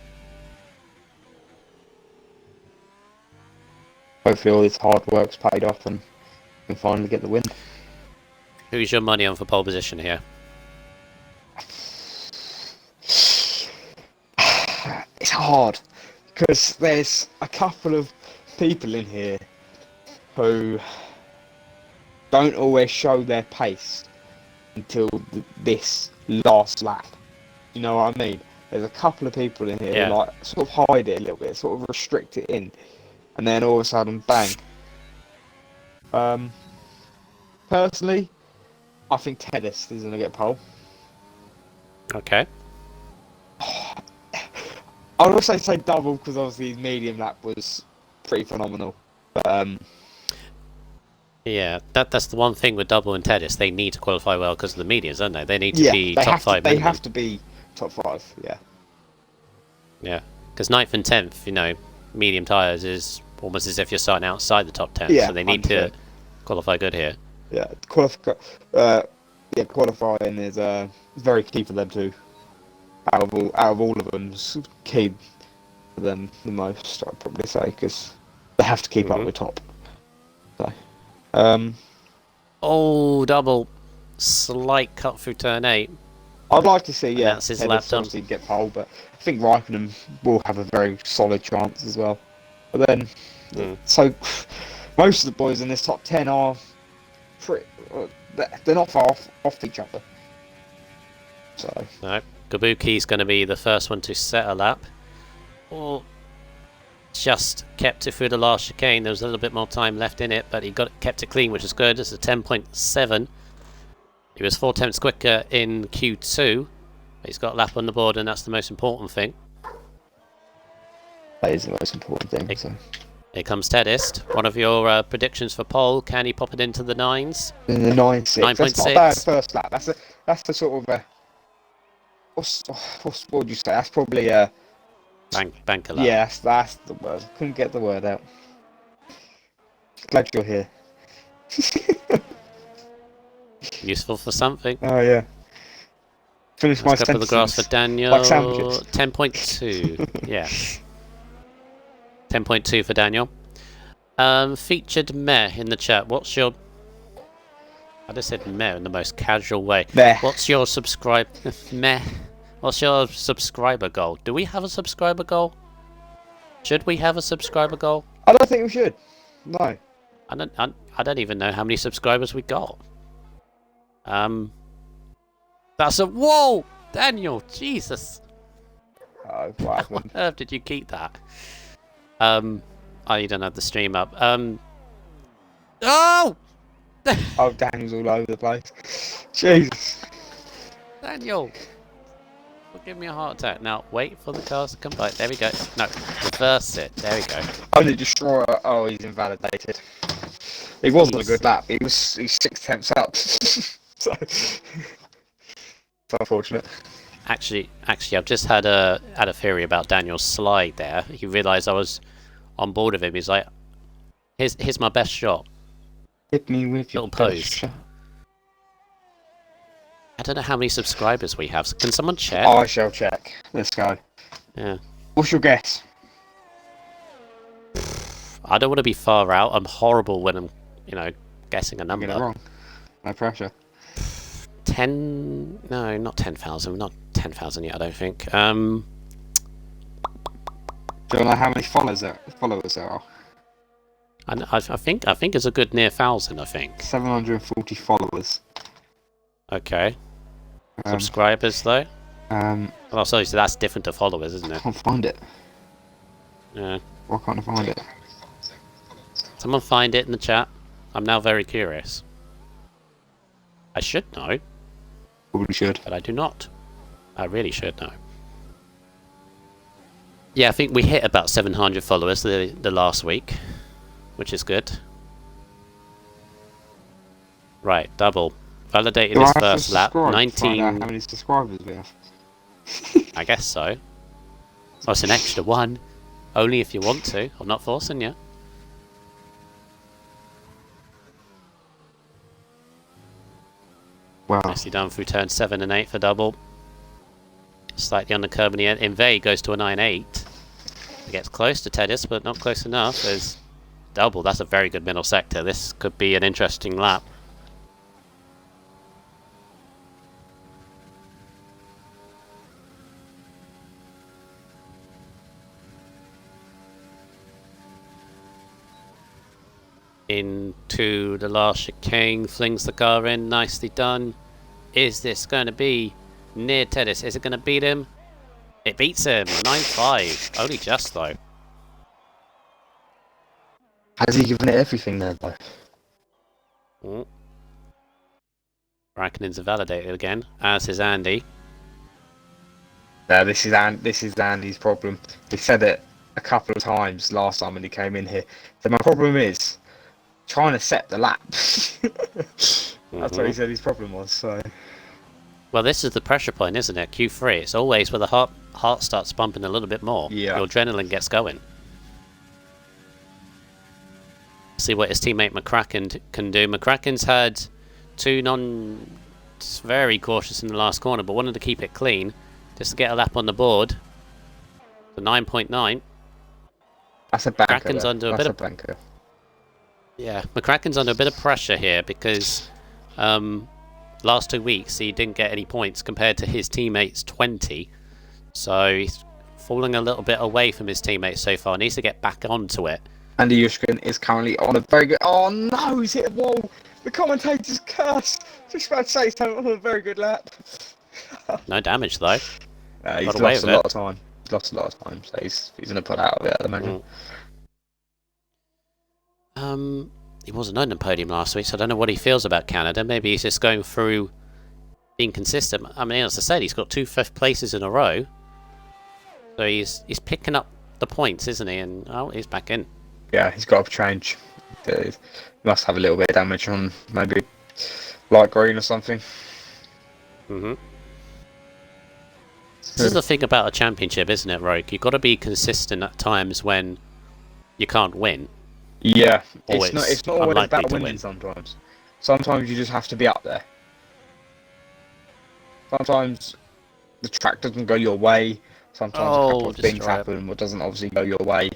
Hopefully all this hard work's paid off and we can finally get the win. Who's your money on for pole position here? It's hard because there's a couple of people in here who don't always show their pace until this last lap. You know what I mean? There's a couple of people in here who like sort of hide it a little bit, sort of restrict it in, and then all of a sudden, bang. Personally, I think Teddist is going to get pole. Okay. I would also say double because obviously his medium lap was pretty phenomenal. But, yeah, that's the one thing with double and Teddist. They need to qualify well because of the mediums, don't they? They need to be top 5. They have to be top 5. Yeah. Yeah, because 9th and 10th, you know, medium tyres is almost as if you're starting outside the top 10. Yeah, so they need to qualify good here. Yeah, qualifying is very key for them too. Out of all of them, it's key for them the most, I'd probably say, because they have to keep up with top. So, oh, double, slight cut through turn 8. I'd like to see, that's his lap done. Get pole, but I think Raikkonen will have a very solid chance as well. But then, so most of the boys in this top 10 are pretty, they're not far off each other. So No, Kabuki's going to be the first one to set a lap. Or just kept it through the last chicane. There was a little bit more time left in it, but he kept it clean, which is good. It's a 10.7. He was 4 tenths quicker in Q2. But he's got a lap on the board, and that's the most important thing. that is the most important thing. So Here comes Tedist. One of your predictions for pole. Can he pop it into the 9s? in the 9.6. That's not a 9.6. bad first lap. That's the sort of what would you say? That's probably Banker lap. yeah. That's the word. Couldn't get the word out. Glad you're here. Useful for something. Oh yeah. Finish my Let's go for the grass sentence for Daniel. like sandwiches. 10.2. Yes. 10.2 for Daniel. Featured meh in the chat. What's your... I just said meh in the most casual way. Meh. What's your meh. What's your subscriber goal? Do we have a subscriber goal? Should we have a subscriber goal? I don't think we should. No. I don't even know how many subscribers we got. That's a... Whoa! Daniel! Jesus! Oh, what happened? How on earth did you keep that? Oh, you don't have the stream up. Oh! Oh, Daniel's all over the place. Jesus. Daniel! Don't give me a heart attack. Now, wait for the cars to come by. There we go. No, reverse it. There we go. Only destroyer. Oh, he's invalidated. He wasn't a He's- good lap. He's 6 tenths up. So it's unfortunate. Actually, I've just had a theory about Daniel's slide there. He realised I was on board with him. He's like, here's my best shot. Hit me with your Little pose. best shot. I don't know how many subscribers we have. Can someone check? I shall check. Let's go. Yeah. What's your guess? I don't want to be far out. I'm horrible when I'm, guessing a I'm number. getting it wrong. No pressure. 10... No, not 10,000. Not 10,000 yet, I don't think. Do you know how many followers there are? I think it's a good near 1,000, I think. 740 followers. Okay. Um, Subscribers, though? um, Well, sorry, so that's different to followers, isn't it? can't find it. Yeah. Why can't I find it? Someone find it in the chat. I'm now very curious. I should know, Probably should. but I do not. I really should know. Yeah, I think we hit about 700 followers the last week, which is good. Right, double. Validated Do I his have to first lap. subscribe to find out 19. how many subscribers we have? I guess so. Oh, it's an extra one. Only if you want to. I'm not forcing you. Wow. Nicely done through turn 7 and 8 for double. Slightly on the curb in the end. Invade goes to a 9.8. He gets close to Tedis, but not close enough. There's double. That's a very good middle sector. This could be an interesting lap. Into the last chicane, flings the car in, nicely done. Is this going to be near Tedis? Is it going to beat him? It beats him, 9.5. Only just though. Has he given it everything there, though? Mm. Raikkonen's validated again, as is Andy. No, this is Andy's problem. He said it a couple of times last time when he came in here. So my problem is trying to set the lap. That's what he said his problem was. So Well, this is the pressure point, isn't it? Q3. It's always where the heart starts bumping a little bit more. Yeah. Your adrenaline gets going. See what his teammate McCracken can do. McCracken's had two very cautious in the last corner, but wanted to keep it clean just to get a lap on the board. The 9.9. that's a banker. Kraken's though. under a That's bit a of- banker. Yeah, McCracken's under a bit of pressure here because last 2 weeks he didn't get any points compared to his teammates 20. So he's falling a little bit away from his teammates so far. Needs to get back onto it. Andy Yushkin is currently on a very good. Oh no, he's hit a wall. The commentator's curse. Just about to say he's on a very good lap. No damage though. He's Got away lost a with lot it. of time. He's lost a lot of time, so he's gonna put out of it, I'd imagine. He wasn't on the podium last week, so I don't know what he feels about Canada. Maybe he's just going through being consistent. I mean, as I said, he's got 2 fifth places in a row, so he's picking up the points, isn't he? And oh, he's back in. Yeah, he's got to change. He must have a little bit of damage on maybe light green or something. This is the thing about a championship, isn't it, Rogue? You've got to be consistent at times when you can't win. Yeah, Or it's not always about winning win. sometimes. Sometimes you just have to be up there. Sometimes the track doesn't go your way. Sometimes a couple of things happen what doesn't obviously go your way.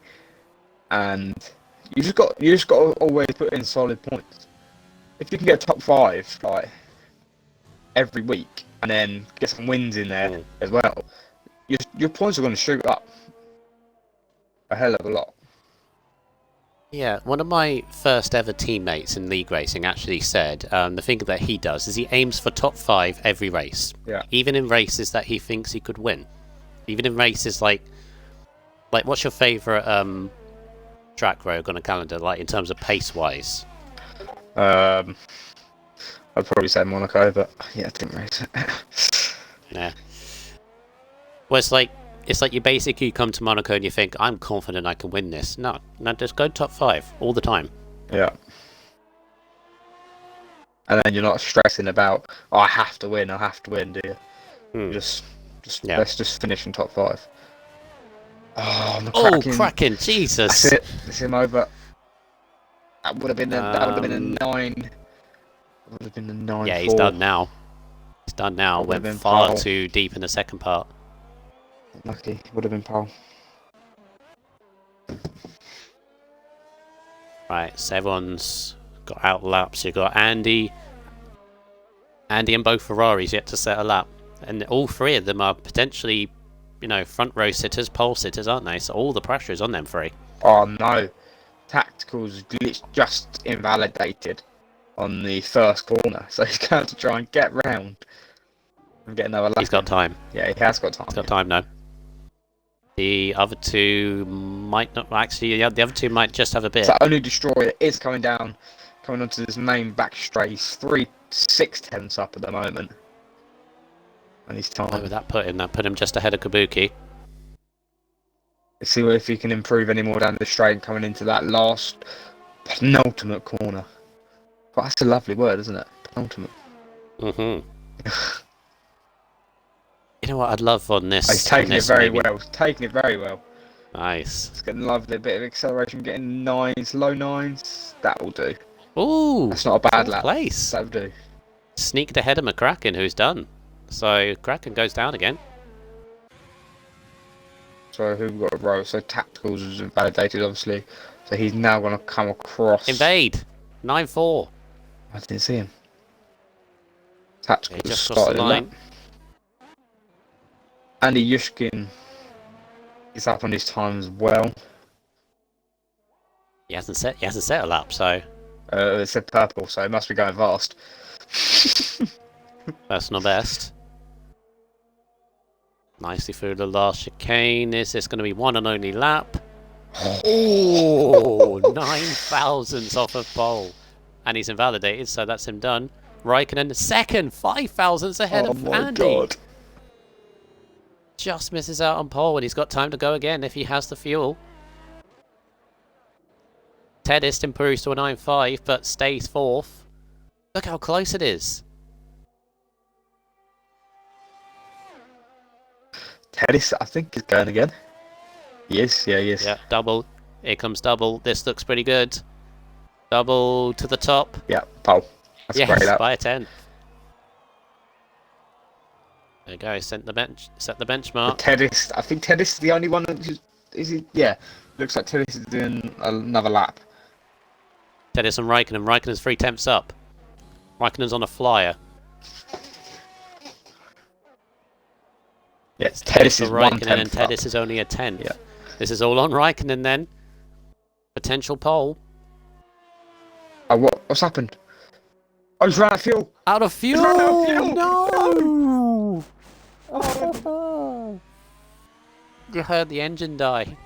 And you just got to always put in solid points. If you can get top 5 like every week and then get some wins in there as well, your points are going to shoot up a hell of a lot. Yeah, one of my first ever teammates in league racing actually said the thing that he does is he aims for top 5 every race. Yeah. Even in races that he thinks he could win. Even in races like what's your favourite track, Rogue, on a calendar, like in terms of pace wise? I'd probably say Monaco, but yeah, I didn't race it. Yeah. Well, it's like you basically come to Monaco and you think, I'm confident I can win this. No, just go top 5 all the time. Yeah. And then you're not stressing about, oh, I have to win, do you? Just let's just finish in top 5. Oh, McCracken. Kraken, Jesus. That's it. It's him over. That would have been a 9. Would have been a 9. Yeah, he's done now. He's done now. Went far too deep in the second part. Lucky, would have been pole. Right, so everyone's got out laps. You've got Andy and both Ferraris yet to set a lap. And all 3 of them are potentially, front row sitters, pole sitters, aren't they? So all the pressure is on them 3. Oh no. Tactical's glitch just invalidated on the first corner. So he's going to try and get round and get another lap. He's got time. Yeah, he has got time. He's got time now. The other 2 might not actually. Yeah, the other 2 might just have a bit. So only Destroyer is coming onto this main back straight. He's 3/6 up at the moment, and he's time. Where would that put him? That put him just ahead of Kabuki. Let's see if he can improve any more down the straight, coming into that last penultimate corner. But that's a lovely word, isn't it? Penultimate. You know what I'd love on this? He's taking it very well. Taking it very well. Nice. It's getting lovely. A bit of acceleration, getting 9s, low 9s. That will do. Ooh, that's not a bad lap. Place. That'll do. Sneaked ahead of McCracken, who's done. So Kraken goes down again. So who we got a row? So Tacticals is invalidated, obviously. So he's now going to come across. Invade. 9-4. I didn't see him. Tacticals just started the line. Andy Yushkin is up on his time as well. He hasn't set a lap, so it said purple, so it must be going fast. personal best. Nicely through the last chicane. Is this going to be one and only lap? Oh, 9 thousandths off of pole, and he's invalidated, so that's him done. Raikkonen second, 5 thousandths ahead of Andy. God. Just misses out on pole, and he's got time to go again if he has the fuel. Tedist improves to a 9.5, but stays 4th. Look how close it is. Tedis, I think, is going again. Yes, yeah, he is. Yeah, double. Here comes double. This looks pretty good. Double to the top. Yeah, pole. That's yes, great. by a 10. There you go. Set the benchmark. Tedis, I think Tedis is the only one who's. Is he? Yeah. Looks like Tedis is doing another lap. Tedis and Raikkonen. Raikkonen's 3 tenths up. Raikkonen's on a flyer. Yes, Tedis is 1 Raikkonen, and Tedis is only a 10th. Yeah. This is all on Raikkonen then. Potential pole. Oh, what's happened? Oh, he's run out of fuel. Out of fuel! He's run out of fuel! No! You heard the engine die.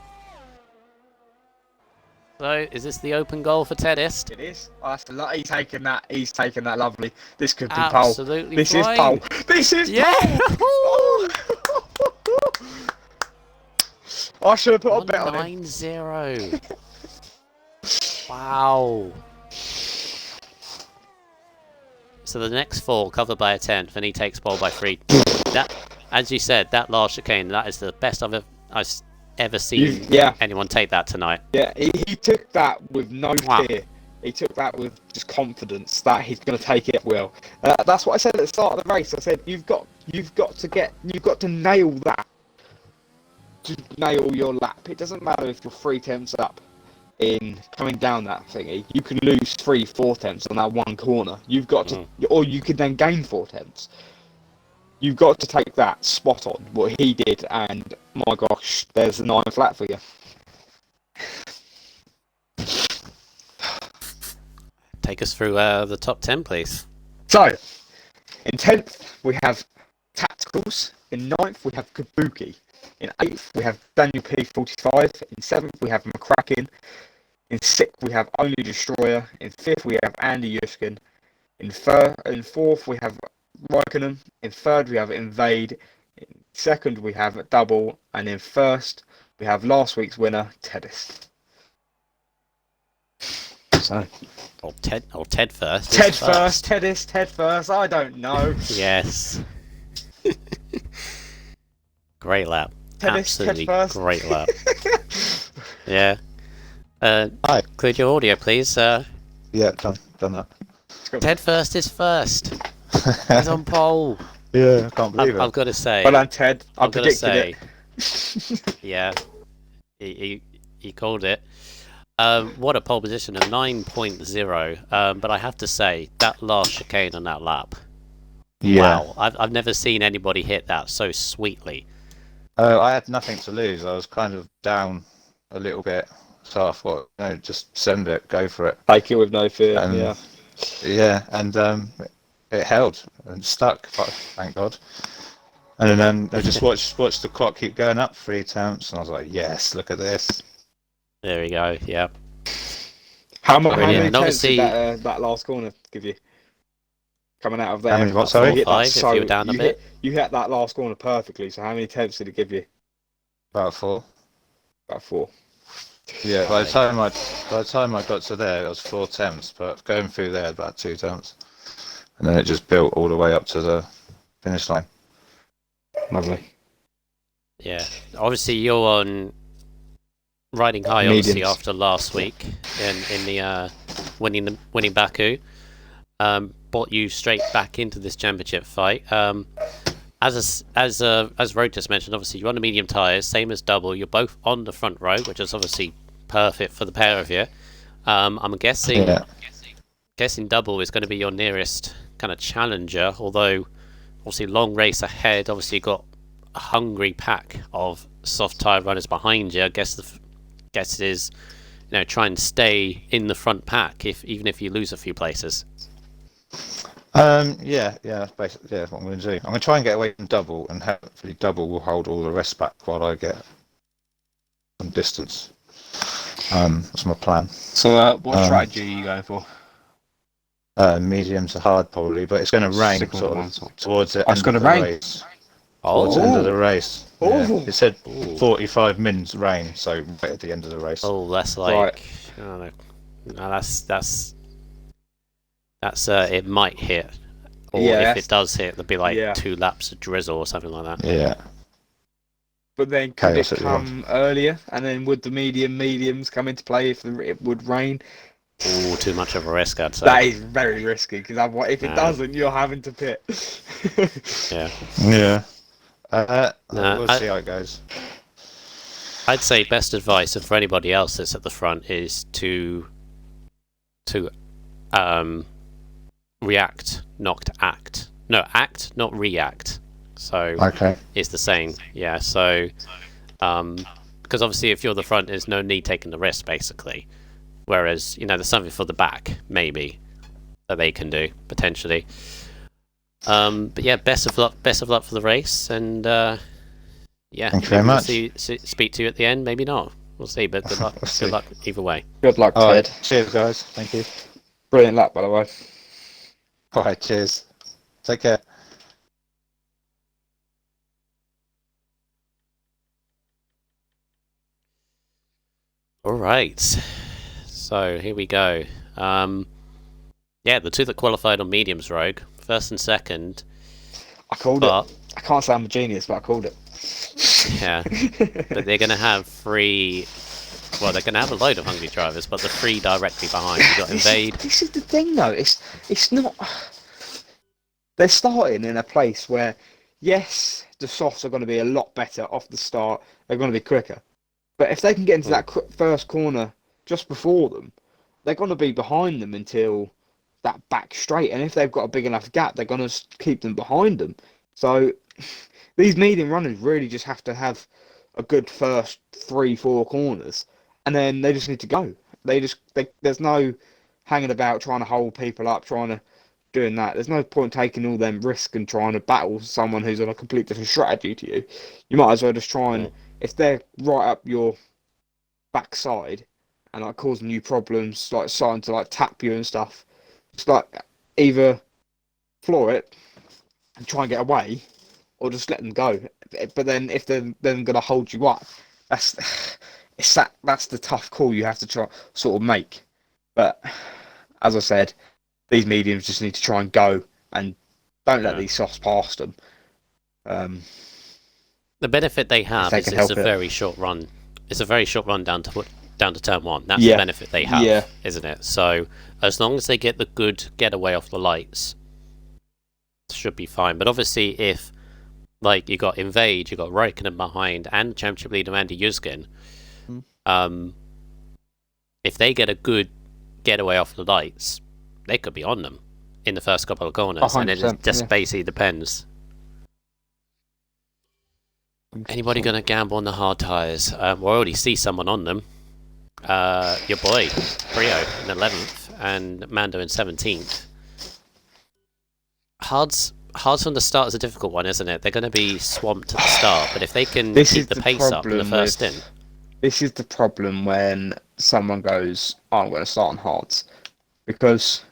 So, is this the open goal for Tedist? It is. Oh, that's a lot. He's taken that. He's taken that lovely. This could be pole. Absolutely This fine. is pole. This is Yeah. pole. I should have put a bet on him. 9-0. Wow. So the next 4 covered by a 10th, and he takes pole by 3. That, as you said, that last chicane, that is the best I've ever seen anyone take that tonight. Yeah, he took that with no fear. He took that with just confidence that he's going to take it well. That's what I said at the start of the race. I said you've got to nail that. To nail your lap. It doesn't matter if you're 3 tenths up in coming down that thingy. You can lose 3-4 tenths on that one corner. You've got to, or you could then gain 4 tenths. You've got to take that spot on what he did, and my gosh, there's the 9 flat for you. Take us through the top 10, please. So, in 10th we have Tacticals. In 9th we have Kabuki. In 8th we have Daniel P45. In 7th we have McCracken. In 6th we have Only Destroyer. In 5th we have Andy Yuskin. In 4th we have Raikkonen. In 3rd we have Invade. In 2nd we have Double. And in 1st we have last week's winner, Tedis. So, Ted first. Ted first, Tedis, Ted first. I don't know. Yes. Great lap. Tedis, Absolutely Ted first. Great lap. Yeah. Hi. Cleared your audio, please. Yeah, done that. Ted first is first. He's on pole. Yeah, I can't believe it. I've got to say. Well done, Ted. I I've got to predicted say. it. Yeah. He called it. What a pole position of 9.0. But I have to say, that last chicane on that lap. Yeah. Wow. I've never seen anybody hit that so sweetly. I had nothing to lose. I was kind of down a little bit. So I thought, just send it, go for it. Take it with no fear, yeah. Yeah, and it held and stuck, thank God. And then I just watched the clock keep going up 3 tenths, and I was like, yes, look at this. There we go, yeah. How many tenths obviously, did that last corner give you? Coming out of there. How many what, sorry? 5 if you were down a bit. You hit that last corner perfectly, so how many tenths did it give you? About 4. About 4. Yeah, by the time I got to there, it was 4 tenths, but going through there, about 2 tenths. And then it just built all the way up to the finish line. Lovely. Yeah, obviously you're on riding high, obviously after last week in the winning Baku, brought you straight back into this championship fight. As Road just mentioned, obviously you're on the medium tyres, same as Double. You're both on the front row, which is obviously perfect for the pair of you. I'm guessing Double is going to be your nearest kind of challenger, although obviously long race ahead. Obviously you've got a hungry pack of soft tyre runners behind you. I guess it is, try and stay in the front pack even if you lose a few places. Yeah, basically, yeah, what I'm going to do. I'm going to try and get away from Double, and hopefully Double will hold all the rest back while I get some distance. That's my plan. So, what strategy are you going for? Medium to hard, probably, but it's going to rain towards the end of the race. Towards the end of the race. Yeah. It said 45 minutes rain, so right at the end of the race. Oh, that's like, right. I don't know. No, that's it might hit, or if it does hit, there'll be like 2 laps of drizzle or something like that. Yeah. But then could it come earlier, and then would the mediums come into play if it would rain? Oh, too much of a risk, I'd say. That is very risky, because if it doesn't, you're having to pit. Yeah. Yeah. We'll see how it goes. I'd say best advice, and for anybody else that's at the front, is to react, not act. No, act, not react. So it's the same. Yeah. So because obviously if you're the front, there's no need taking the risk, basically. Whereas there's something for the back maybe that they can do potentially. But yeah, best of luck for the race, and yeah, Thank you very much. Speak to you at the end, maybe not. We'll see, but good luck. Good luck either way. Good luck, Ted. Right, cheers, guys. Thank you. Brilliant luck, by the way. All right, cheers. Take care. All right, so here we go. Yeah, the two that qualified on mediums, Rogue, first and second. I called it. I can't say I'm a genius, but I called it. Yeah, but they're going to have three. Well, they're going to have a load of hungry drivers, but the three directly behind. You got Invade. This is the thing, though. It's not. They're starting in a place where, yes, the softs are going to be a lot better off the start. They're going to be quicker, but if they can get into that first corner just before them, they're going to be behind them until that back straight. And if they've got a big enough gap, they're going to keep them behind them. So these medium runners really just have to have a good first 3-4 corners, and then they just need to go. There's no hanging about trying to hold people up, doing that. There's no point taking all them risks and trying to battle someone who's on a complete different strategy to you. You might as well just try and, if they're right up your backside and like causing you problems, like starting to like tap you and stuff, just like either floor it and try and get away, or just let them go. But then if they're then going to hold you up, that's the tough call you have to try sort of make. But as I said, these mediums just need to try and go and don't let these softs past them. The benefit they have is it's a very short run. It's a very short run down to turn one. That's the benefit they have, isn't it? So as long as they get the good getaway off the lights, it should be fine. But obviously, if like you got Invade, you got Raikkonen behind, and championship leader Andy Yuzkin, if they get a good getaway off the lights, they could be on them in the first couple of corners, and it just basically depends. Anybody going to gamble on the hard tyres? We already see someone on them. Your boy, Brio, in 11th, and Mando in 17th. Hards from the start is a difficult one, isn't it? They're going to be swamped at the start, but if they can keep the pace up in the first stint. This is the problem when someone goes, I'm going to start on hards. Because,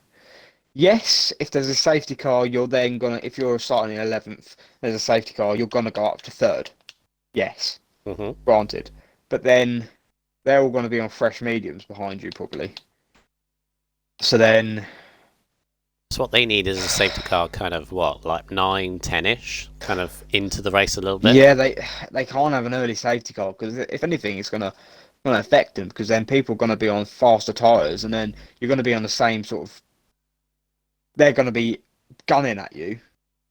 yes, if there's a safety car, you're then going to, if you're starting in 11th, there's a safety car, you're going to go up to 3rd. Yes, granted. But then they're all going to be on fresh mediums behind you, probably. So then... So what they need is a safety car kind of, like 9, 10-ish? Kind of into the race a little bit? Yeah, they can't have an early safety car, because if anything, it's going to affect them, because then people are going to be on faster tyres, and then you're going to be on the same sort of... They're going to be gunning at you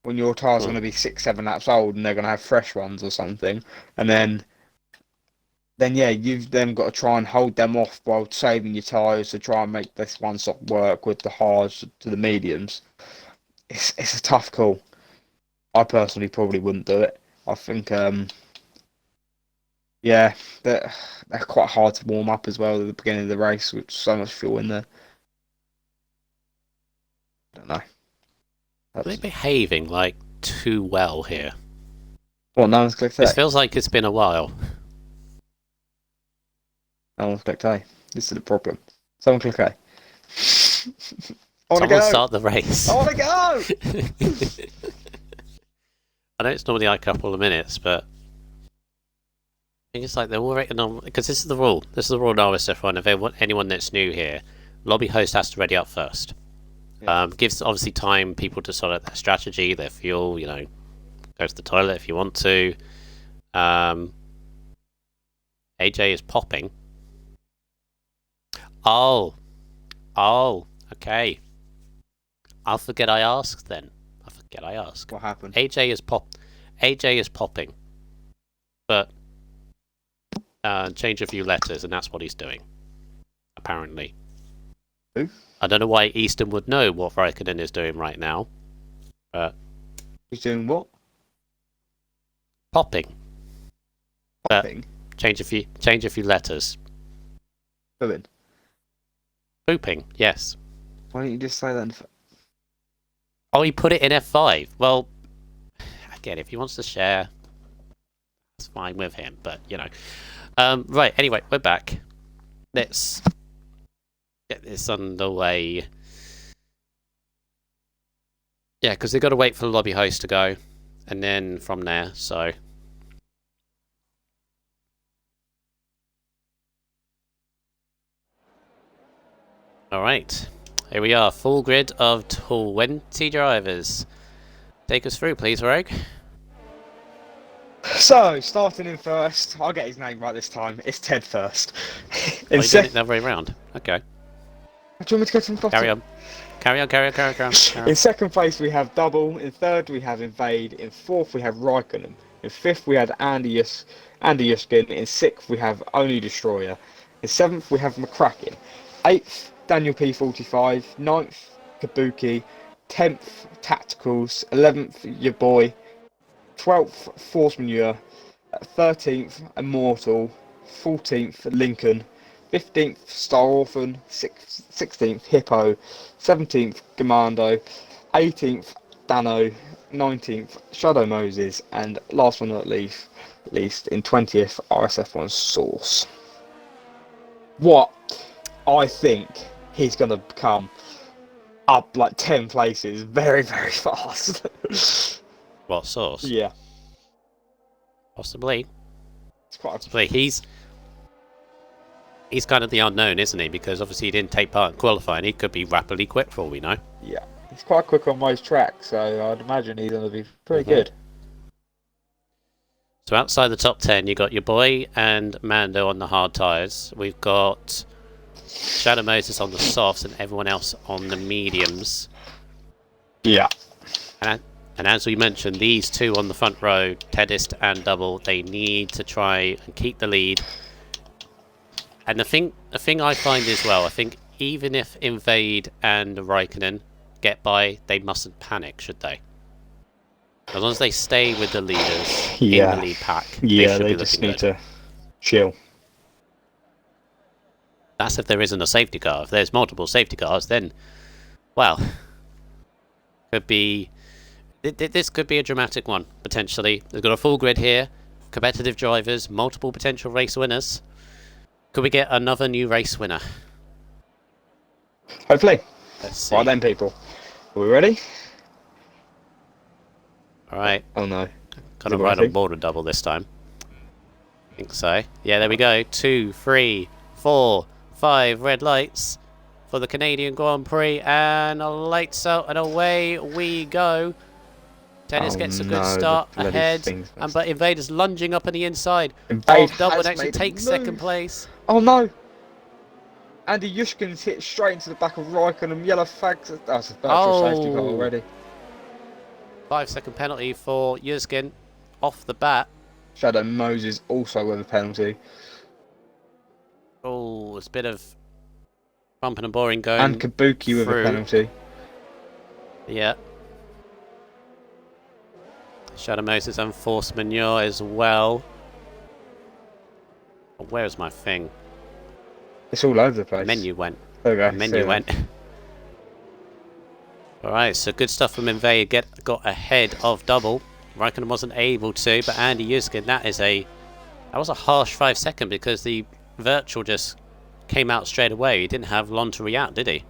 when your tyres are going to be 6-7 laps old, and they're going to have fresh ones or something, and then yeah, you've then got to try and hold them off while saving your tyres to try and make this one stop work with the hards to the mediums. It's a tough call. I personally probably wouldn't do it. I think, yeah, they're quite hard to warm up as well at the beginning of the race, with so much fuel in there. I don't know. Are they behaving like too well here? Well, no one's clicked A. This feels like it's been a while. No one's clicked A. This is the problem. Someone click A. Someone start the race. I want to go! I know it's normally like a couple of minutes, but I think it's like they're all rated on, because this is the rule. This is the rule in RSF1. If anyone that's new here, lobby host has to ready up first. Yeah. Gives obviously time people to sort out their strategy, their fuel, go to the toilet if you want to. AJ is popping. Oh, okay. I'll forget I asked then. What happened? AJ is popping. But change a few letters, and that's what he's doing. Apparently. Who? I don't know why Easton would know what Raikkonen is doing right now. But he's doing what? Popping. Popping? Change a few letters. Pooping? Pooping, yes. Why don't you just say that? Oh, he put it in F5. Well, again, if he wants to share, it's fine with him. But you know, right. Anyway, we're back. Let's get this underway. Yeah, because they've got to wait for the lobby host to go, and then from there. So. All right. Here we are, full grid of 20 drivers. Take us through, please, Rogue. So, starting in first, I'll get his name right this time. It's Ted first. Oh, you did it the other way around. Okay. Do you want me to go from the bottom? Carry on. Carry on. In second place, we have Double. In third, we have Invade. In fourth, we have Raikkonen. In fifth, we have Andy Yushkin. In sixth, we have Only Destroyer. In seventh, we have McCracken. Eighth, Daniel P45. Ninth, Kabuki. 10th, Tacticals. 11th, your boy. 12th, Force Manure. 13th, Immortal. 14th, Lincoln. 15th, Star Orphan. 16th, Hippo. 17th, Commando. 18th, Dano. 19th, Shadow Moses. And last but not least in 20th, RSF1 Source. What I think he's going to become up like 10 places very, very fast. What, Source? Yeah. Possibly. It's quite Possibly. He's kind of the unknown, isn't he? Because obviously he didn't take part in qualifying. He could be rapidly quick for all we know. Yeah. He's quite quick on most tracks, so I'd imagine he's going to be pretty good. So outside the top 10, you got your boy and Mando on the hard tyres. We've got Shadow Moses on the softs and everyone else on the mediums. Yeah. And as we mentioned, these two on the front row, Tedist and Double, they need to try and keep the lead. And the thing I find as well, I think even if Invade and Raikkonen get by, they mustn't panic, should they? As long as they stay with the leaders in the lead pack, they just need to chill. That's if there isn't a safety car. If there's multiple safety cars, then, well, could be. This could be a dramatic one, potentially. They've got a full grid here, competitive drivers, multiple potential race winners. Could we get another new race winner? Hopefully. Let's see. Right then, people. Are we ready? Alright. Oh no. Got to ride on board a double this time. I think so. Yeah, there we go. 2, 3, 4, 5 red lights for the Canadian Grand Prix, and lights out and away we go. Tennis gets a good start ahead, but Invader's lunging up on the inside. Double would actually take second place. Oh no! Andy Yushkin's hit straight into the back of Raikkonen. Yellow flags. That's a virtual safety car already. 5-second penalty for Yushkin off the bat. Shadow Moses also with a penalty. Oh, it's a bit of bumping and boring going. And Kabuki with a penalty. Yeah. Shadow Moses and Force Manure as well. Where's my thing? It's all over the place. Menu went. There we go. Menu went. Alright, so good stuff from Invade. Got ahead of Double. Raikkonen wasn't able to, but Andy Yushkin, that was a harsh 5 second because the virtual just came out straight away. He didn't have long to react, did he?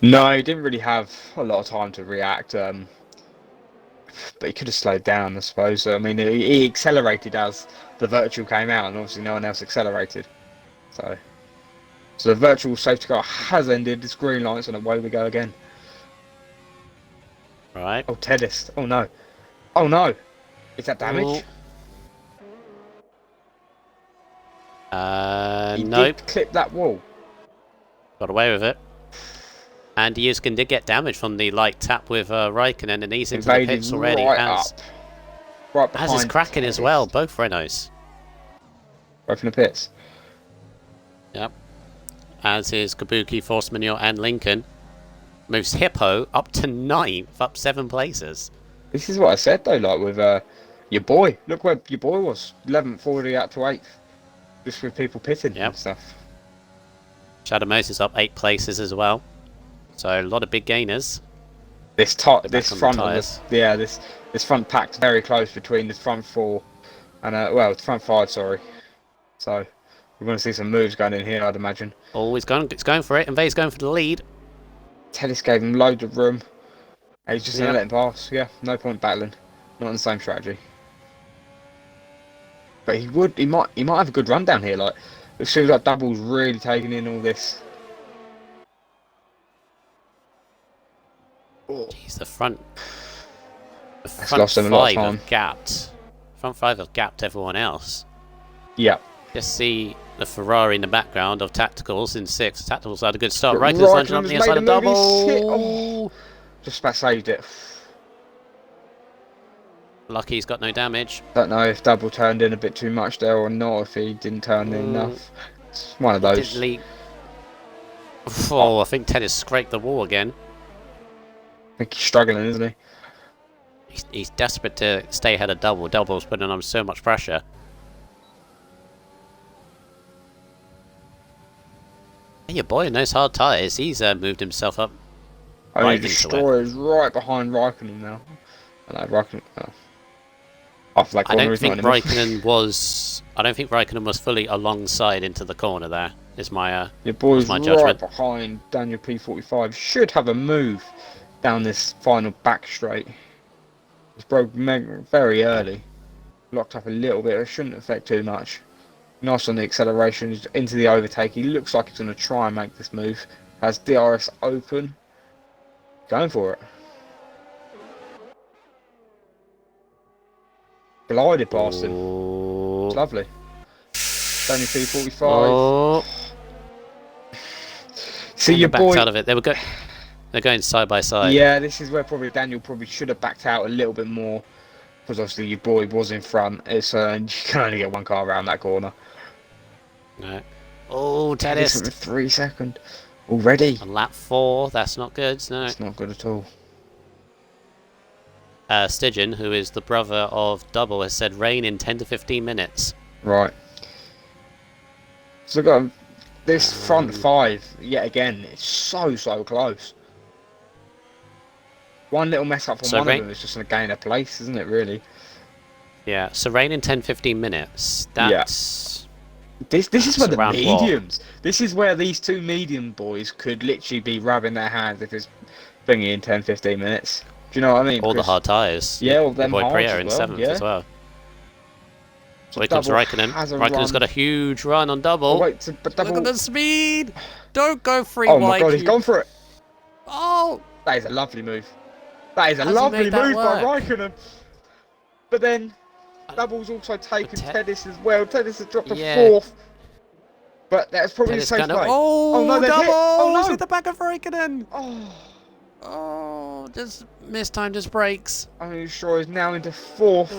No, he didn't really have a lot of time to react. But he could have slowed down, I suppose. I mean, he accelerated as the virtual came out, and obviously no one else accelerated. So the virtual safety car has ended. It's green lights, and away we go again. Right. Oh, Tedist. Oh no. Oh no. Is that damage? He nope. did clip that wall. Got away with it. And Yushkin did get damage from the light tap with Raikkonen, and he's into the pits already. Right behind. As is Kraken as well, both Renaults. Right from the pits. Yep. As is Kabuki, Force Manure, and Lincoln. Moves Hippo up to 9th, up 7 places. This is what I said though, like with your boy. Look where your boy was. 11th, already out to 8th. Just with people pitting and stuff. Shadow Moses up 8 places as well. So a lot of big gainers. This this front of this, yeah, this front pack's very close between the front four and well, the front five, sorry. So we're going to see some moves going in here, I'd imagine. Oh, it's going for it. Invade's going for the lead. Tennis gave him loads of room. He's just going to let him pass. Yeah, no point battling. Not in the same strategy. But he might have a good run down here. Like, it seems like Double's really taking in all this. Oh. Jeez, the front lost him a lot of time. Gapped. Front five have gapped everyone else. Yeah. Just see the Ferrari in the background of Tacticals in 6. Tacticals had a good start. Raikkonen's lunging on the inside of Double. Oh. Just about saved it. Lucky he's got no damage. Don't know if Double turned in a bit too much there or not, if he didn't turn in enough. It's one of those. Oh, I think Ted has scraped the wall again. I think he's struggling, isn't he? He's desperate to stay ahead of Double. Double's putting on so much pressure. Hey, your boy in those hard tyres, he's moved himself up. Only Destroyer is right behind Raikkonen now. I don't think Raikkonen was. I don't think Raikkonen was fully alongside into the corner. There is my. Your boy's right behind Daniel P45. Should have a move down this final back straight. It's broke very early. Locked up a little bit. It shouldn't affect too much. Nice on the acceleration into the overtake. He looks like he's going to try and make this move. Has DRS open. Going for it. Glided past him. It's lovely. Daniel P45. Oh. See your boy out of it. They're going side by side. Yeah, this is where probably Daniel should have backed out a little bit more, because obviously your boy was in front. It's you can only get one car around that corner. No. Oh, Tennis. 3 seconds already. On lap 4, that's not good. No, it's not good at all. Stygian, who is the brother of Double, has said rain in 10 to 15 minutes. Right. So got this front 5 yet again. It's so close. One little mess up from one of them is just going to gain a place, isn't it? Really. Yeah. So rain in 10-15 minutes. That's. This is where the mediums. This is where these two medium boys could literally be rubbing their hands if it's bringing in 10-15 minutes. Do you know what I mean? All the hard tyres. Yeah, all them hard Priya in 7th as well. So here comes Raikkonen. Raikkonen's got a huge run on Double. Oh, wait, but Double... Look at the speed! Don't go free, Oh my god, he's gone for it! Oh! That is a lovely move. That is a lovely move by Raikkonen. But then, Double's also taken Tedis as well. Tedis has dropped to 4th. But that's probably the same play. Oh no, Double! Oh no! Hit the back of Raikkonen! Oh, just mistimed his brakes. I'm sure he's now into 4th.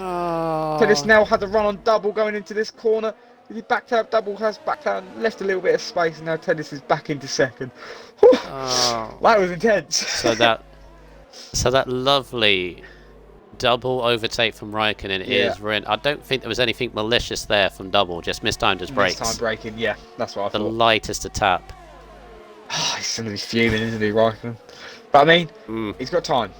Tedis now had to run on Double going into this corner. He backed out, Double has backed out, left a little bit of space, and now Tedis is back into 2nd. That was intense. So that lovely Double overtake from Raikkonen is ruined. I don't think there was anything malicious there from Double, just mistimed his brakes. Mistime braking, yeah, that's what I thought. The lightest to tap. He's going to be fuming, isn't he, Raikkonen? But I mean, he's got time.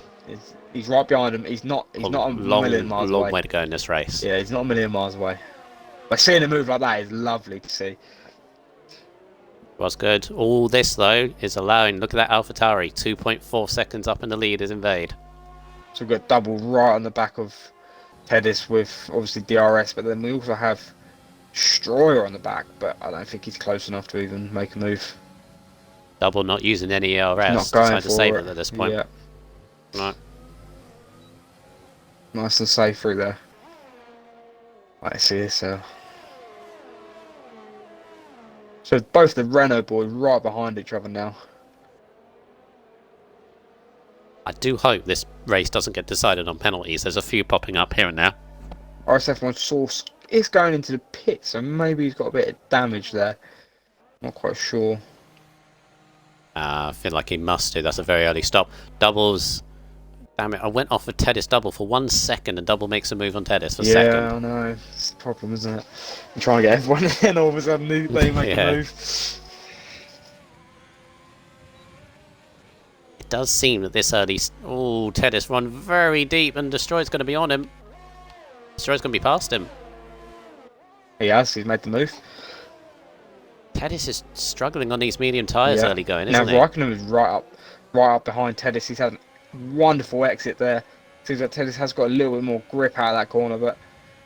He's right behind him. He's not a million miles away. Long way to go in this race. Yeah, he's not a million miles away. But seeing a move like that is lovely to see. Was good. All this though is allowing. Look at that AlphaTauri, 2.4 seconds up in the lead is Invade. So we've got Double right on the back of Tedis with obviously DRS, but then we also have Destroyer on the back, but I don't think he's close enough to even make a move. Double not using any ERS. Not going to save it at this point. Yeah. Right. Nice and safe through there. I see this. So both the Renault boys right behind each other now. I do hope this race doesn't get decided on penalties. There's a few popping up here and there. RSF1 Source is going into the pit, so maybe he's got a bit of damage there. Not quite sure. I feel like he must do. That's a very early stop. Doubles. Damn it, I went off of Tedis Double for 1 second and Double makes a move on Tedis for second. Yeah, I know. It's the problem, isn't it? I'm trying to get everyone in, all of a sudden they make a move. It does seem that this early... Oh, Teddy's run very deep and Destroyer's going to be on him. Destroyer's going to be past him. He has. He's made the move. Teddy's is struggling on these medium tyres early going, isn't he? Now Raikkonen is right up behind Teddy's. He's had a wonderful exit there. Seems like Teddy's has got a little bit more grip out of that corner, but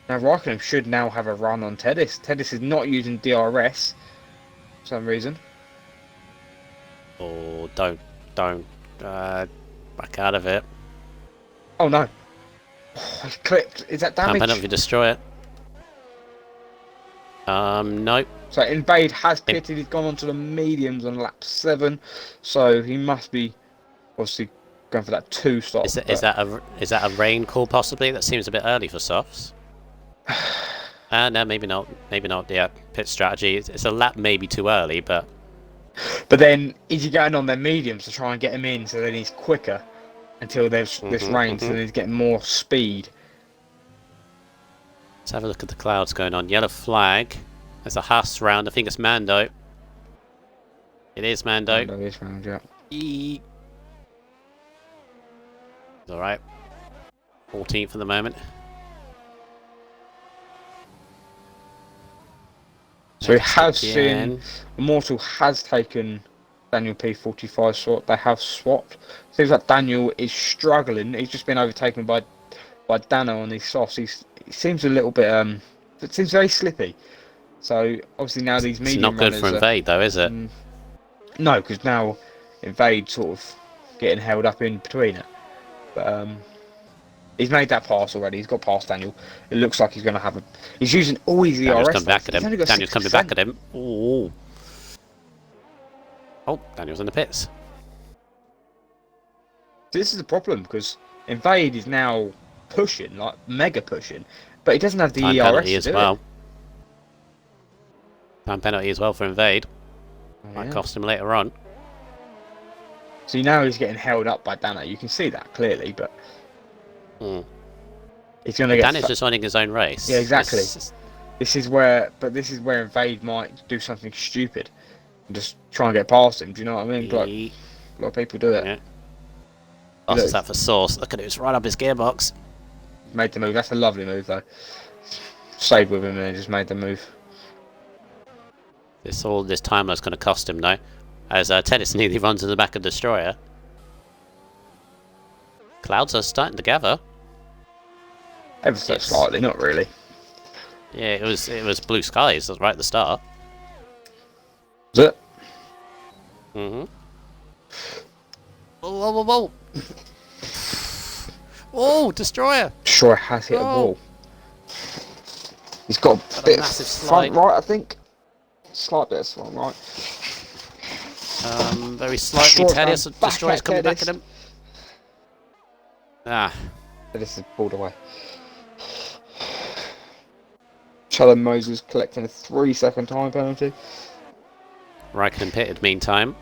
now Raikkonen should now have a run on Teddy's. Teddy's is not using DRS for some reason. Oh, don't. Back out of it. Oh no. Oh, he clipped. Is that damage? Can't if you destroy it. Nope. So Invade has pitted. He's gone onto the mediums on lap 7, so he must be obviously going for that 2 stop. Is that a rain call possibly? That seems a bit early for softs. No, maybe not. Maybe not. Yeah, pit strategy. It's a lap maybe too early, but then is he going on their mediums to try and get him in so then he's quicker until there's this rain, so then he's getting more speed. Let's have a look at the clouds going on. Yellow flag. There's a Haas round. I think it's Mando. It is Mando. Mando is round, yeah. Alright. 14th for the moment. So he has seen... Immortal has taken Daniel P45 swap. They have swapped. Seems like Daniel is struggling. He's just been overtaken by Dano on these softs. He seems a little bit... it seems very slippy. So obviously now these medium runners... It's not good for Invade though, is it? No, because now Invade sort of getting held up in between it. But he's made that pass already. He's got past Daniel. It looks like he's going to have a... He's using all his ERS. Daniel's coming back at him. Daniel's coming back at him. Ooh. Oh, Daniel's in the pits. This is the problem, because Invade is now pushing, like mega pushing, but he doesn't have the Time ERS penalty to as do well. it. Time penalty as well for Invade. Might cost him later on. So now he's getting held up by Dano. You can see that clearly, but he's going to get... Dano's just running his own race. Yeah, exactly. This is where Invade might do something stupid and just try and get past him. Do you know what I mean? Like, a lot of people do it. Yeah. Losses that for Source. Look at it, it's right up his gearbox. Made the move. That's a lovely move, though. Stayed with him and just made the move. This time is going to cost him, though, as Tennis nearly runs in the back of Destroyer. Clouds are starting to gather. Ever so slightly, not really. Yeah, it was blue skies right at the start. Was it? Mm-hmm. Whoa, whoa, whoa, whoa! Oh, Destroyer! Destroyer has hit a wall. He's got a bit of front right, I think. Slight bit of front right. Very slightly. Tedious. Destroyer's coming back at him. Ah. This is pulled away. Challenge Moses collecting a 3-second time penalty. Raikkonen pitted meantime.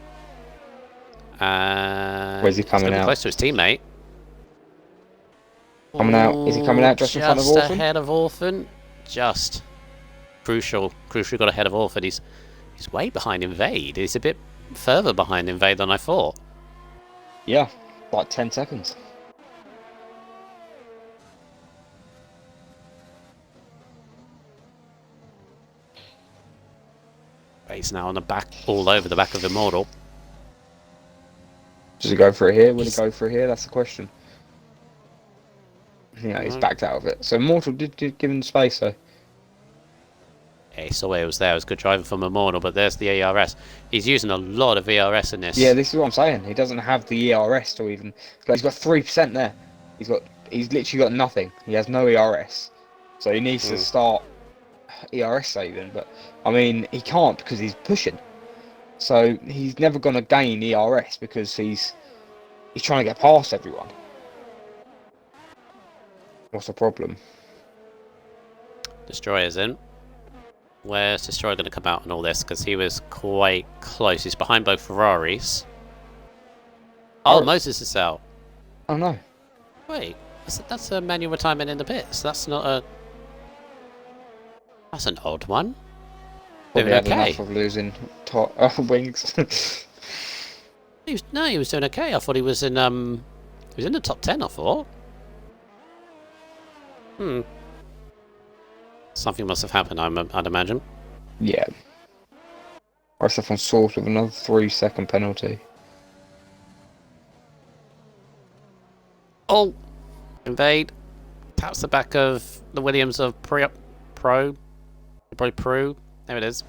Where's he coming out? Close to his teammate. Coming out. Is he coming out just in front of Orphan? Just ahead of Orphan. Just crucial got ahead of Orphan. He's way behind Invade. He's a bit further behind Invade than I thought. Yeah, like 10 seconds. He's now on the back, all over the back of Immortal. Does he go for it here? Will he go for it here? That's the question. Yeah, he's backed out of it. So Immortal did give him space, though. Yeah, he saw where it was there. It was good driving from Immortal, but there's the ERS. He's using a lot of ERS in this. Yeah, this is what I'm saying. He doesn't have the ERS to even... He's got 3% there. He's literally got nothing. He has no ERS. So he needs to start ERS saving, but I mean he can't because he's pushing. So he's never going to gain ERS because he's trying to get past everyone. What's the problem? Destroyer's in. Where's Destroyer going to come out in all this? Because he was quite close. He's behind both Ferraris. Oh, Moses is out. Oh no. Wait, that's a manual retirement in the pits. That's not a... That's an odd one. Probably had enough of losing wings. No, he was doing okay. I thought he was in the top 10, I thought. Something must have happened, I'd imagine. Yeah. RSF1 source with another 3-second penalty. Oh! Invade. Taps the back of the Williams of Pro. Probably Pro. There it is.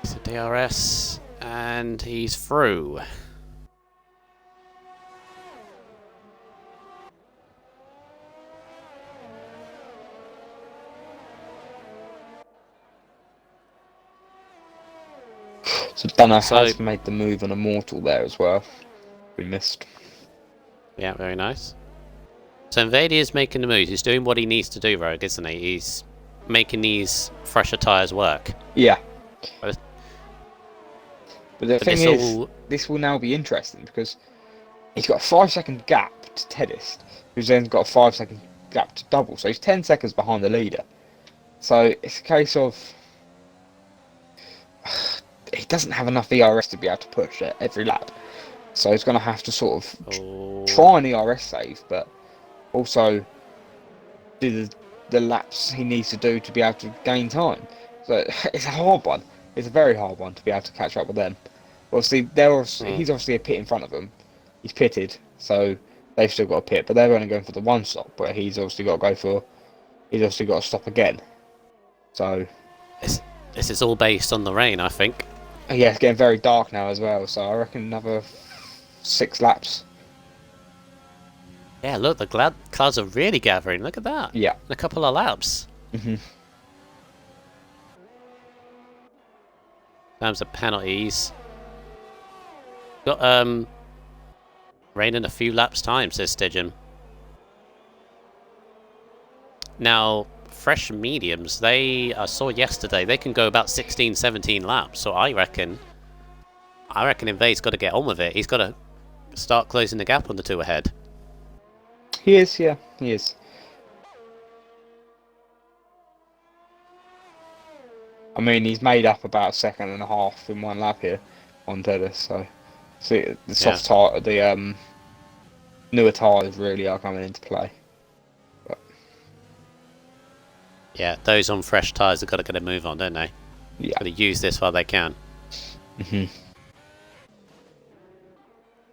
It's a DRS. And he's through. So Dano has made the move on Immortal there as well. We missed. Yeah, very nice. So Invade is making the move. He's doing what he needs to do, Rogue, isn't he? He's making these fresher tyres work. Yeah. But the thing is, this will now be interesting because he's got a 5-second gap to Tedist, who's then got a 5-second gap to Double. So he's 10 seconds behind the leader. So it's a case of he doesn't have enough ERS to be able to push it every lap. So he's going to have to sort of try an ERS save, but also do the laps he needs to do to be able to gain time. So it's a hard one. It's a very hard one to be able to catch up with them. Obviously, he's obviously a pit in front of them. He's pitted, so they've still got a pit, but they're only going for the one stop. But he's obviously got to go for. He's obviously got to stop again. So this is all based on the rain, I think. Yeah, it's getting very dark now as well. So I reckon another 6 laps. Yeah, look, the clouds are really gathering. Look at that. Yeah, in a couple of laps. Mhm. In terms of penalties, got rain in a few laps time, says Stygian. Now, fresh mediums, I saw yesterday, they can go about 16, 17 laps. So I reckon Invade's got to get on with it. He's got to start closing the gap on the two ahead. He is, yeah, he is. I mean, he's made up about 1.5 seconds in one lap here on Tedis, so see the soft tire, the newer tyres really are coming into play. But yeah, those on fresh tyres have got to get a move on, don't they? Yeah. Got to use this while they can.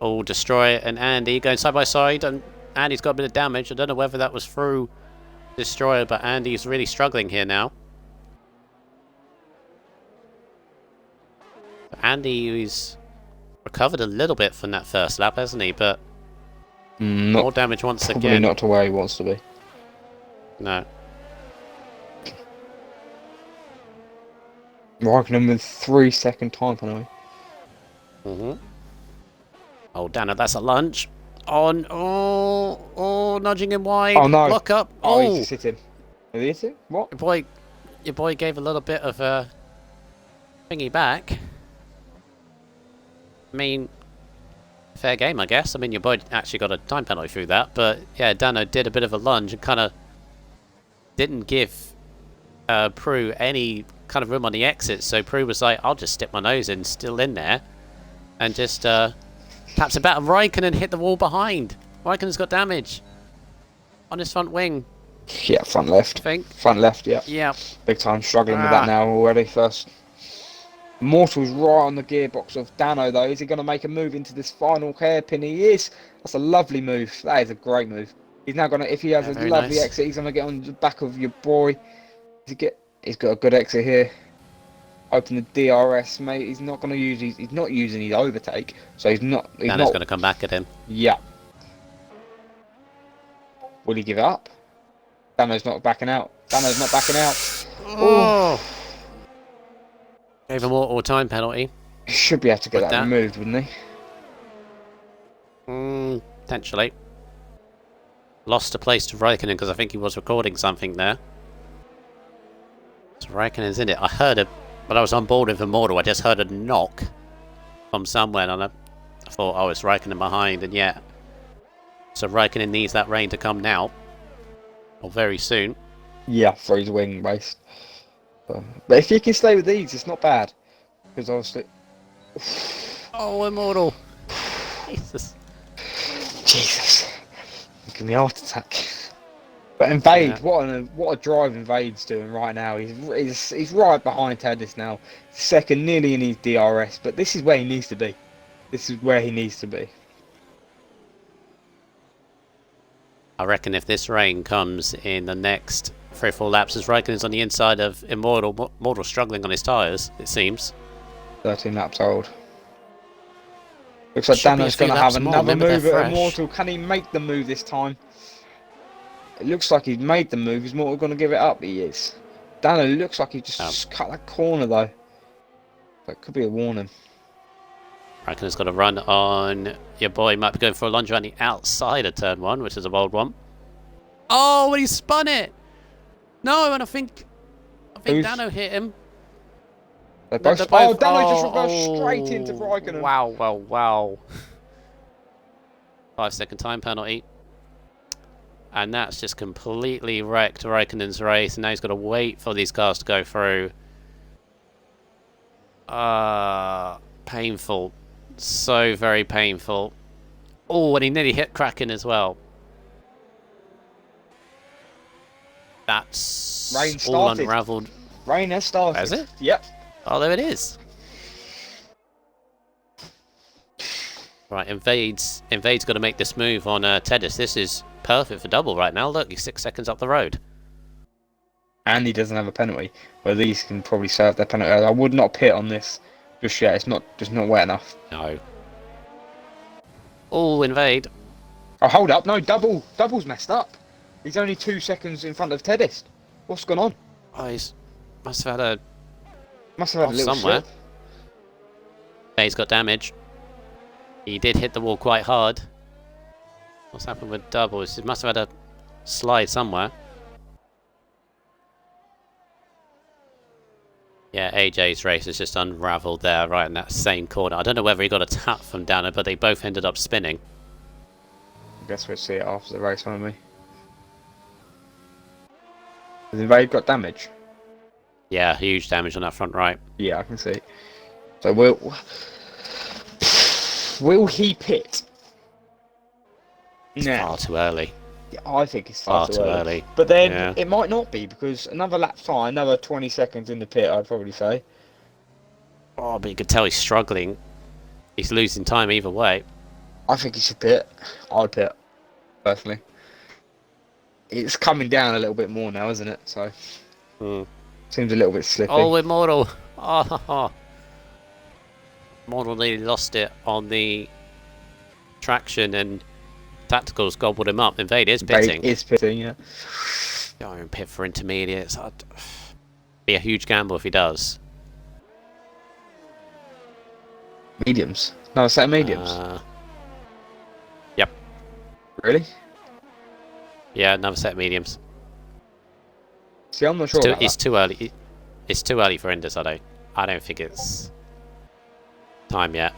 Oh, Destroyer and Andy going side by side, and Andy's got a bit of damage. I don't know whether that was through Destroyer, but Andy's really struggling here now. Andy's recovered a little bit from that first lap, hasn't he? But more damage once again. Probably not to where he wants to be. No. Raikkonen with 3-second time penalty. Oh, Dano, that's a lunge. Nudging him wide. Oh no! Lock up. Oh, he's just hit him. Did he hit him? What? Your boy gave a little bit of a thingy back. I mean, fair game, I guess. I mean, your boy actually got a time penalty through that, but yeah, Dano did a bit of a lunge and kind of didn't give Prue any kind of room on the exit. So Prue was like, "I'll just stick my nose in, still in there, and just taps it back." And Raikkonen hit the wall behind. Raikkonen's got damage on his front wing. Yeah, front left. I think. Front left, yeah. Yeah. Big time struggling with that now already. First. Mortal's right on the gearbox of Dano though. Is he going to make a move into this final hairpin? He is. That's a lovely move. That is a great move. He's now going to, if he has a lovely exit, he's going to get on the back of your boy. He's got a good exit here. Open the DRS, mate. He's not going to use. He's not using his overtake, so he's not. Dano's going to come back at him. Yeah. Will he give it up? Dano's not backing out. Dano's not backing out. Oh. Gave him more time penalty. He should be able to get that removed, wouldn't he? Potentially. Lost a place to Raikkonen because I think he was recording something there. So Raikkonen's in it. I heard it when I was on board with Immortal. I just heard a knock from somewhere, and I thought, oh, it's Raikkonen behind, and yeah. So Raikkonen needs that rain to come now, or very soon. Yeah, for his wing race. But if you can stay with these, it's not bad. because obviously. Oh, Immortal! Jesus. Jesus. Give me a heart attack. But Invade, Yeah. what a drive Invade's doing right now. He's right behind Tedis now. Second, nearly in his DRS, but this is where he needs to be. This is where he needs to be. I reckon if this rain comes in the next 3 or 4 laps, as Raikkonen's on the inside of Immortal, Immortal struggling on his tyres, it seems. 13 laps old. Looks like Should be a Dano's few going to laps have more, another remember they're move at fresh. Immortal. Can he make the move this time? It looks like he's made the move. Is Immortal going to give it up? He is. Dano looks like he just cut that corner though. That could be a warning. Raikkonen's got a run on your boy. Might be going for a lunge around the outside of turn 1, which is a bold one. Oh, and he spun it! No, and I think Dano hit him. They're both, Dano just reversed straight into Raikkonen. Wow. 5-second time penalty. And that's just completely wrecked Raikkonen's race. And now he's got to wait for these cars to go through. Painful. So very painful. Oh, and he nearly hit Kraken as well. That's Rain all started. unravelled. Rain has started. Has it? Yep. Oh, there it is. Right, Invade's got to make this move on Tedis. This is perfect for double right now. Look, he's 6 seconds up the road. And he doesn't have a penalty. Well, these can probably serve their penalty. I would not pit on this just yet. It's just not wet enough. No. Oh, Invade. Oh, hold up. No, Double's messed up. He's only 2 seconds in front of Tedis. What's gone on? Oh, he's must have had a little somewhere. slip. He's got damage. He did hit the wall quite hard. What's happened with doubles? He must have had a slide somewhere. Yeah, AJ's race is just unravelled there, right in that same corner. I don't know whether he got a tap from Dano, but they both ended up spinning. I guess we'll see it after the race, won't we? Has Invade got damage? Yeah, huge damage on that front right. Yeah, I can see. So will he pit? It's far too early. Yeah, I think it's far too early. early. But then it might not be, because another lap time, another 20 seconds in the pit, I'd probably say. Oh, but you could tell he's struggling. He's losing time either way. I think he should pit. I'd pit, personally. It's coming down a little bit more now, isn't it? So seems a little bit slippy. Oh, Immortal! Oh, Immortal nearly lost it on the traction, and Tacticals gobbled him up. Invade is pitting. Is pitting, yeah. Going pit for intermediates. I'd be a huge gamble if he does. Mediums. No, a set of mediums. Yep. Really? Yeah, another set of mediums. See, I'm not sure about it's that. too early. It's too early for Indus. I don't think it's time yet.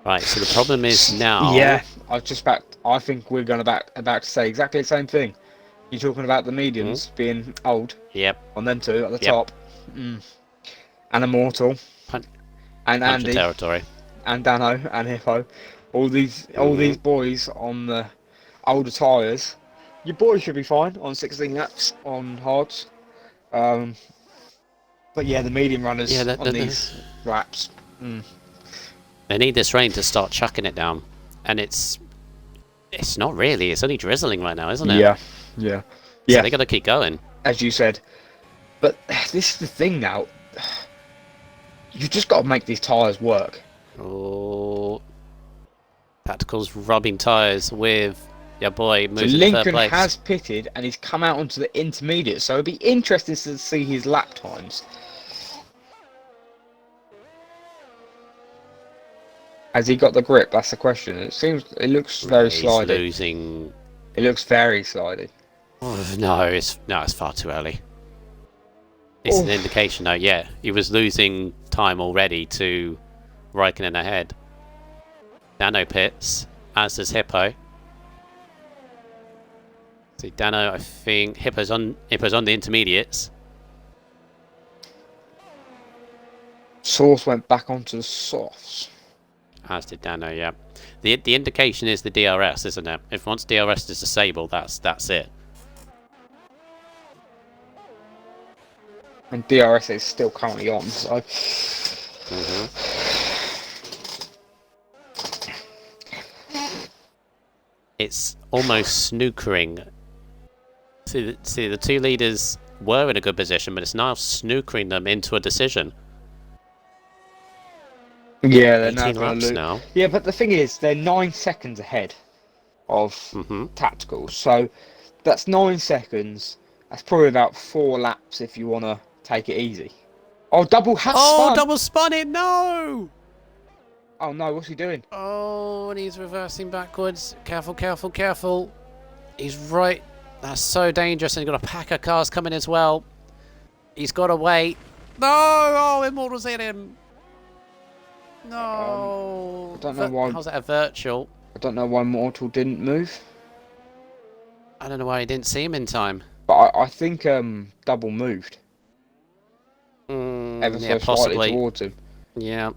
Right. So the problem is now. Yeah, I think we're going about to say exactly the same thing. You're talking about the mediums being old. Yep. On them two at the top. And Immortal. And Andy. Territory. And Dano and Hippo. All these boys on the older tyres. Your boys should be fine on 16 laps on hards. But yeah, the medium runners on these laps. They need this rain to start chucking it down, and it's not really. It's only drizzling right now, isn't it? Yeah. So they got to keep going. As you said. But this is the thing now. You just got to make these tyres work. Oh, Tactical's rubbing tyres with your boy moving so to third Lincoln place. has pitted and he's come out onto the intermediate, so it'd be interesting to see his lap times. Has he got the grip? That's the question. It looks very slidey. Losing. It looks very slidey. Oh, no, it's far too early. It's an indication though. Yeah, he was losing time already to Raikkonen ahead. Nano pits, as does Hippo. See, Dano, I think Hippo's on the intermediates. Source went back onto the softs. As did Dano, yeah. The indication is the DRS, isn't it? If once DRS is disabled, that's it. And DRS is still currently on, so. It's almost snookering. See, the two leaders were in a good position, but it's now snookering them into a decision. Yeah, they're 18 laps now. Yeah, but the thing is, they're 9 seconds ahead of Tacticals. So that's 9 seconds. That's probably about 4 laps if you want to take it easy. Oh, double hat spun! Oh, double spun it! No! Oh no, what's he doing? Oh, and he's reversing backwards. Careful, careful, careful. He's right. That's so dangerous, and he's got a pack of cars coming as well. He's got to wait. No! Oh, Immortal's hit him. No. I don't know why. How's that a virtual? I don't know why Mortal didn't move. I don't know why he didn't see him in time. But I think double moved. Ever so slightly towards him. Yeah.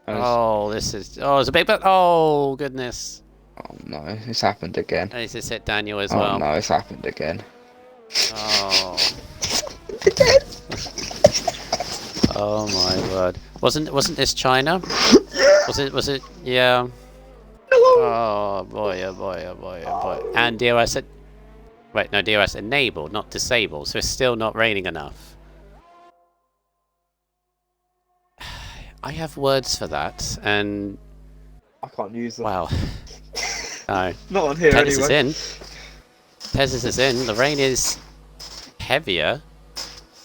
Oh, this is. Oh, it's a big. But oh goodness. Oh no, it's happened again. And he's just hit Daniel as well. Oh no, it's happened again. Oh. Again. Oh my word! Wasn't this China? Was it? Yeah. Oh boy! Oh boy! Oh boy! Oh boy! And DRS. Wait, no, DRS enabled, not disabled. So it's still not raining enough. I have words for that, and I can't use them. wow. No. Not on here Tennis anyway. is in. Tennis is in. The rain is heavier.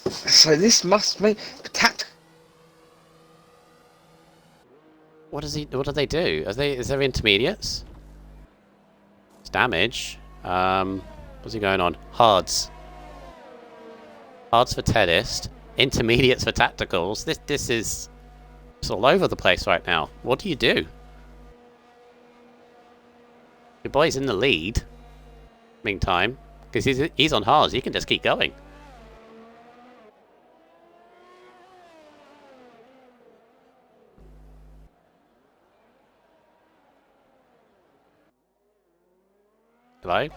So this must mean What do they do? Is there intermediates? It's damage. What's he going on? Hards. Hards for Tedist. Intermediates for tacticals. This is it's all over the place right now. What do you do? Your boy's in the lead. Meantime, because he's on hards, he can just keep going. Hello?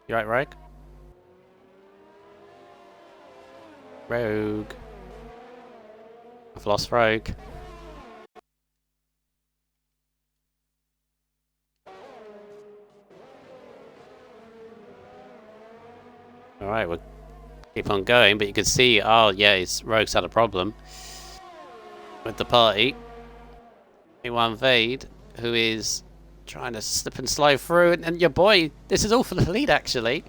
You right, Rogue? Rogue. I've lost Rogue. Alright, we'll keep on going, but you can see, oh yeah, Rogue's had a problem with the party. Meanwhile, Vade, who is trying to slip and slide through, and your boy, this is all for the lead actually.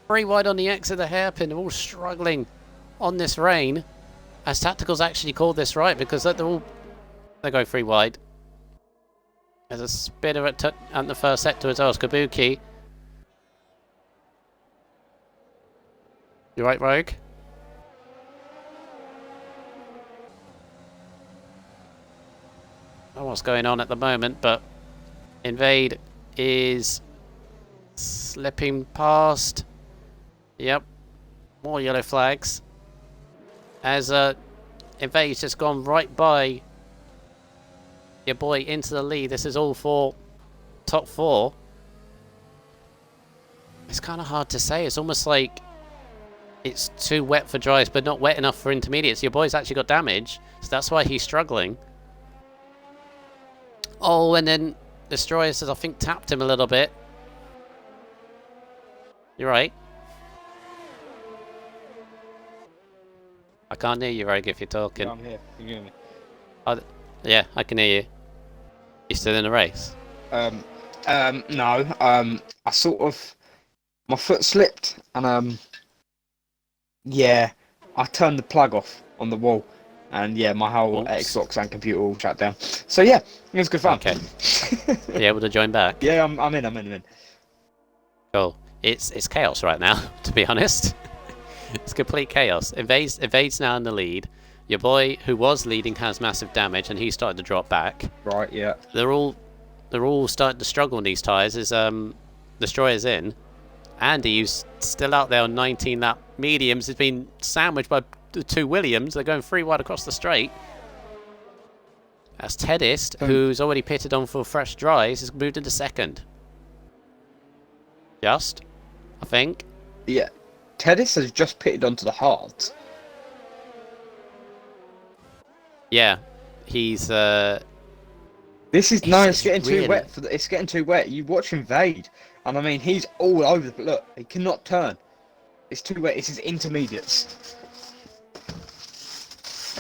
3 wide on the exit of the hairpin, they're all struggling on this rain. As Tacticals actually called this right, because they're going 3 wide. There's a spinner at the first sector as well as Kabuki. You right, Rogue? I don't know what's going on at the moment, but Invade is slipping past. Yep. More yellow flags. As Invade's just gone right by your boy into the lead. This is all for top 4. It's kind of hard to say. It's almost like it's too wet for dries, but not wet enough for intermediates. Your boy's actually got damage, so that's why he's struggling. Oh, and then Destroyer says, I think, tapped him a little bit. You're right. I can't hear you, Rogue, if you're talking. No, I'm here. Can you hear me? Oh, yeah, I can hear you. You still in the race? No. I sort of, my foot slipped, and yeah, I turned the plug off on the wall, and yeah, my whole Xbox and computer all shut down. So yeah, it was good fun. Okay. Are you able to join back? Yeah, I'm in. Cool. It's chaos right now, to be honest. It's complete chaos. Invade's now in the lead. Your boy, who was leading, has massive damage, and he's started to drop back. Right. Yeah. They're all starting to struggle in these tyres. As Destroyer's in, Andy, who's still out there on 19 lap mediums, has been sandwiched by the two Williams. They're going 3 wide across the straight. That's Teddist, who's already pitted on for fresh dries, has moved into second. Just, I think. Yeah. Teddist has just pitted onto the hards. Yeah. He's This is no, it's getting too wet. It's getting too wet. You watch Invade, and I mean he's all over. But look, he cannot turn. It's too wet. It's his intermediates.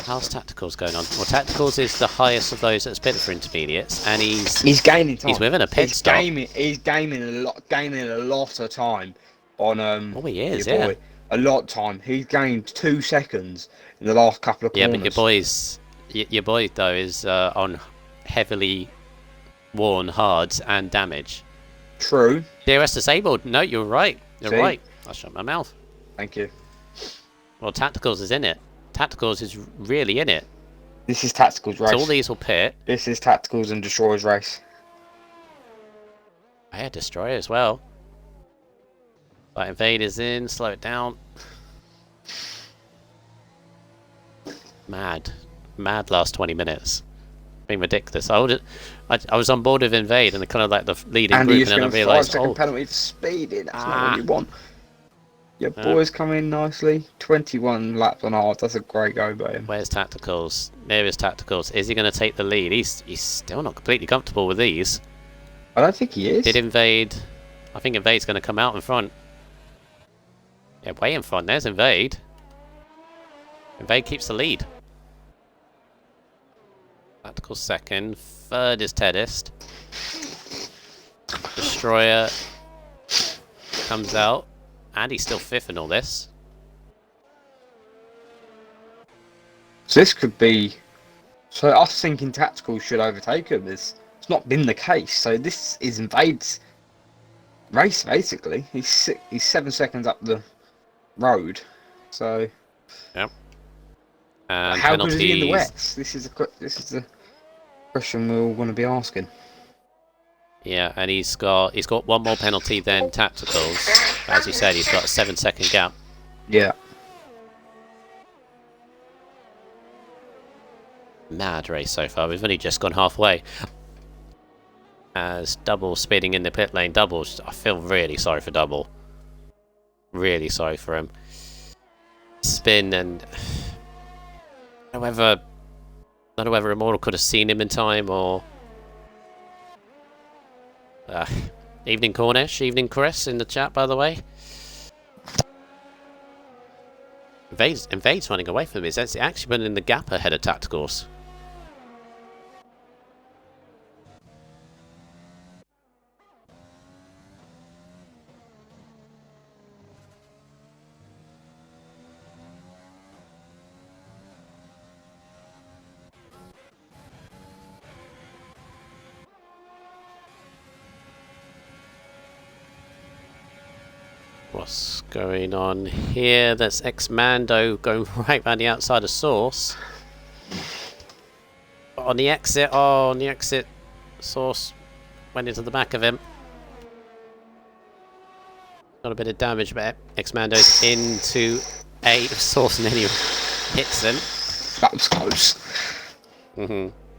How's Tacticals going on? Well, Tacticals is the highest of those that's pitted for intermediates, and he's gaining time. He's within a pit stop. He's gaining a lot of time on Oh, he is, yeah. boy. A lot of time. He's gained 2 seconds in the last couple of corners. Yeah, but your boy though is on heavily worn hards and damage. True. DRS disabled. No, you're right. You're See? right. I shut my mouth. Thank you. Well, Tacticals is in it. Tacticals is really in it. This is Tacticals race. So all these will pit. This is Tacticals and Destroyers race. I had Destroyer as well. But Invade is in. Slow it down. Mad last 20 minutes. Being ridiculous. I was on board with Invade and kind of like the leading and group, and then I realised, 5-second penalty for speeding. That's not what you want. Your boys come in nicely. 21 laps on hard. That's a great go by him. Where's Tacticals? There is Tacticals. Is he going to take the lead? He's still not completely comfortable with these. I don't think he is. Did Invade? I think Invade's going to come out in front. Yeah, way in front. There's Invade. Invade keeps the lead. Tactical second. Third is Teddist. Destroyer comes out. And he's still fifth in all this. So this could be... So us thinking Tactical should overtake him it's not been the case. So this is Invade's race, basically. He's 7 seconds up the road. So... Yep. And how penalty... good is he in the wets? This is the question we're all going to be asking. Yeah, and he's got one more penalty than Tacticals. As you said, he's got a 7-second gap. Yeah. Mad race so far. We've only just gone halfway. As Double speeding in the pit lane. Double, I feel really sorry for Double. Really sorry for him. Spin and... I don't know whether Immortal could have seen him in time or... evening Cornish, evening Chris in the chat, by the way. Invade's running away from him. He's actually been in the gap ahead of Tacticals. What's going on here? That's X-Mando going right round the outside of Source. On the exit, Source went into the back of him. Got a bit of damage, but X-Mando's into a Source and then he hits him. That was close.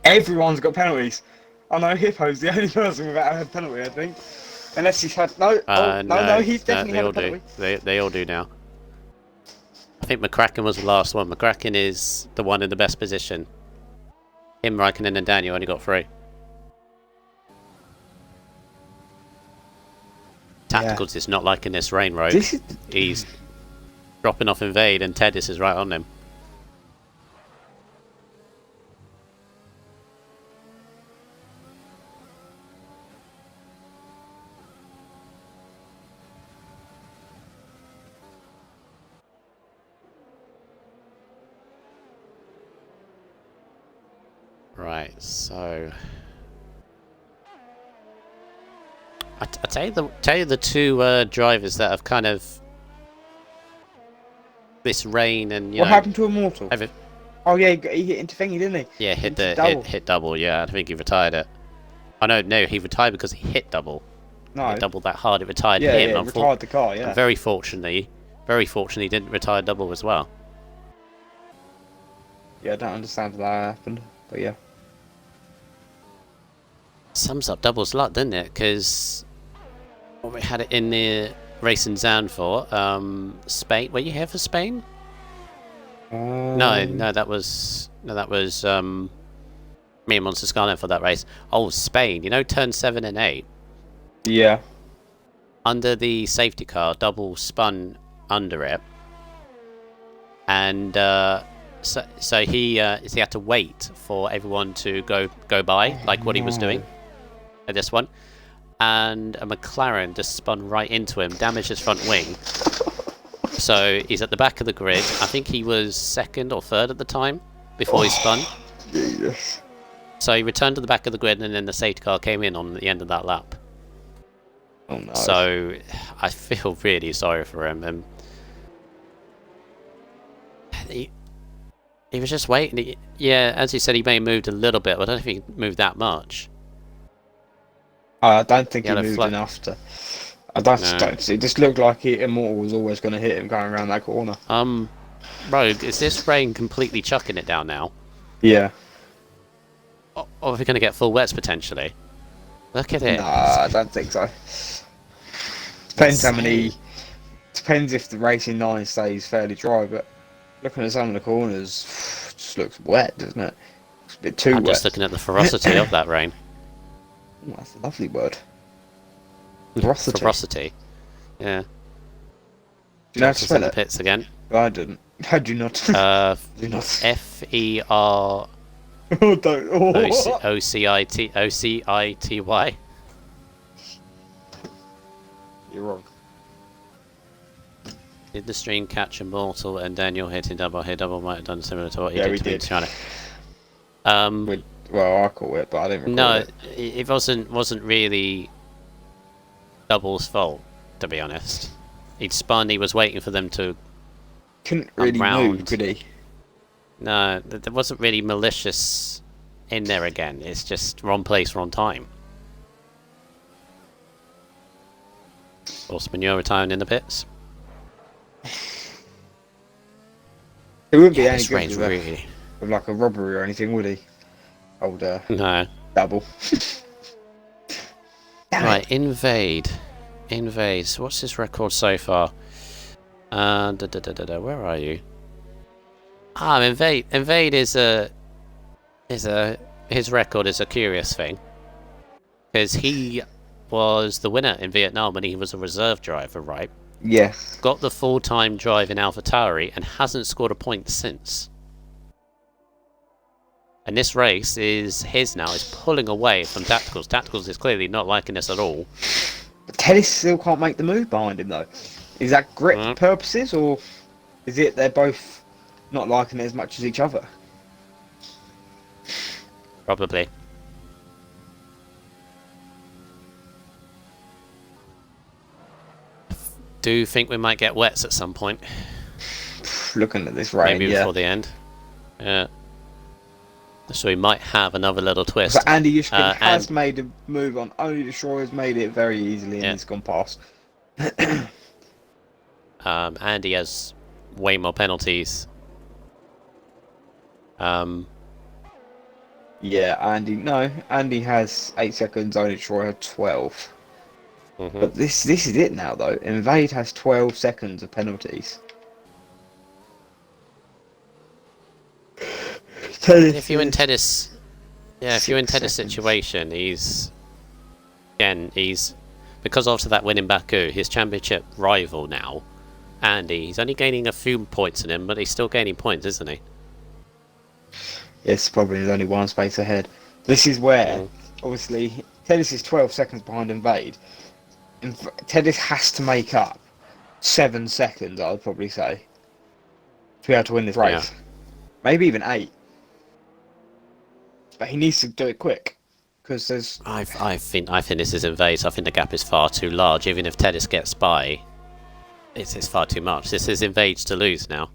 Everyone's got penalties. I know Hippo's the only person without a penalty, I think. Unless he's had no, he's definitely had a penalty. They all do now. I think McCracken was the last one. McCracken is the one in the best position. Him, Raikkonen, and Daniel only got 3. Tacticals is not liking this rain road. He's dropping off Invade, and Teddis is right on him. Right, so I tell you the two drivers that have kind of this rain and what happened to Immortal? Oh yeah, he hit into thingy, didn't he? Yeah, hit double. Yeah, I think he retired it. Oh no, he retired because he hit double. No. It doubled that hard. It retired Yeah, him. yeah, it retired the car. Yeah. And very fortunately, didn't retire double as well. Yeah, I don't understand how that happened, but yeah. Sums up double's luck, didn't it? Because we had it in the race in S04. Spain. Were you here for Spain? No, that was me and Monster Skyline for that race. Oh, Spain. You know, turn 7 and 8. Yeah. Under the safety car, double spun under it, and so he had to wait for everyone to go by, like what he was doing at this one, and a McLaren just spun right into him, damaged his front wing. So he's at the back of the grid. I think he was second or third at the time before he spun. Jesus. So he returned to the back of the grid, and then the safety car came in on the end of that lap. Oh no. So I feel really sorry for him. And he was just waiting. Yeah, as you said, he may have moved a little bit, but I don't think he moved that much. I don't think he moved enough to. Don't. It just looked like Immortal was always going to hit him going around that corner. Rogue, is this rain completely chucking it down now? Yeah. Or are we going to get full wets potentially? Look at it. Nah, I don't think so. Depends how many. Depends if the racing line stays fairly dry, but looking at some of the corners, it just looks wet, doesn't it? It's a bit too wet. I'm just looking at the ferocity of that rain. Oh, that's a lovely word. Ferocity. Ferocity. Yeah. Do you know how to spell it? Pits again. I didn't. How do you not? Do not. F-E-R... Oh, don't. Oh. O-C-I-T-Y. You're wrong. Did the stream catch Immortal and Daniel hitting double? Here, double might have done similar to what he did to me, Tiana. Well, I caught it, but I didn't record it. It wasn't really Double's fault, to be honest. He'd spun, he was waiting for them to couldn't really move, could he? No, there wasn't really malicious in there again. It's just wrong place, wrong time. Horseman, you're retiring in the pits. It wouldn't be any good really. with like a robbery or anything, would he? Old no. Double. Right, invade. So what's his record so far? Where are you? Invade is his record is a curious thing, because he was the winner in Vietnam when he was a reserve driver, right? Yeah. Got the full-time drive in AlphaTauri and hasn't scored a point since. And this race is his now. He's pulling away from Tacticals. Tacticals is clearly not liking this at all. But Teddy still can't make the move behind him, though. Is that grip purposes, or is it they're both not liking it as much as each other? Probably. Do you think we might get wets at some point? Looking at this rain, maybe before the end. Yeah. So we might have another little twist. So Andy Yushkin has made a move on Only Destroyer's made it very easily, and he's gone past. Andy has way more penalties. Yeah, Andy has 8 seconds, Only Destroyer had 12. But this is it now, though. Invade has 12 seconds of penalties. If you're in Teddy's, if you're in Teddy's situation, he's because after that win in Baku, his championship rival now, Andy, he's only gaining a few points in him, but he's still gaining points, isn't he? Yes, probably there's only one space ahead. This is where, obviously, Teddy's is 12 seconds behind Invade. Teddy's has to make up 7 seconds, I would probably say, to be able to win this race. Yeah. Maybe even 8. But he needs to do it quick, because there's. I think this is Invade. I think the gap is far too large. Even if Teddy's gets by, it's far too much. This is Invade to lose now.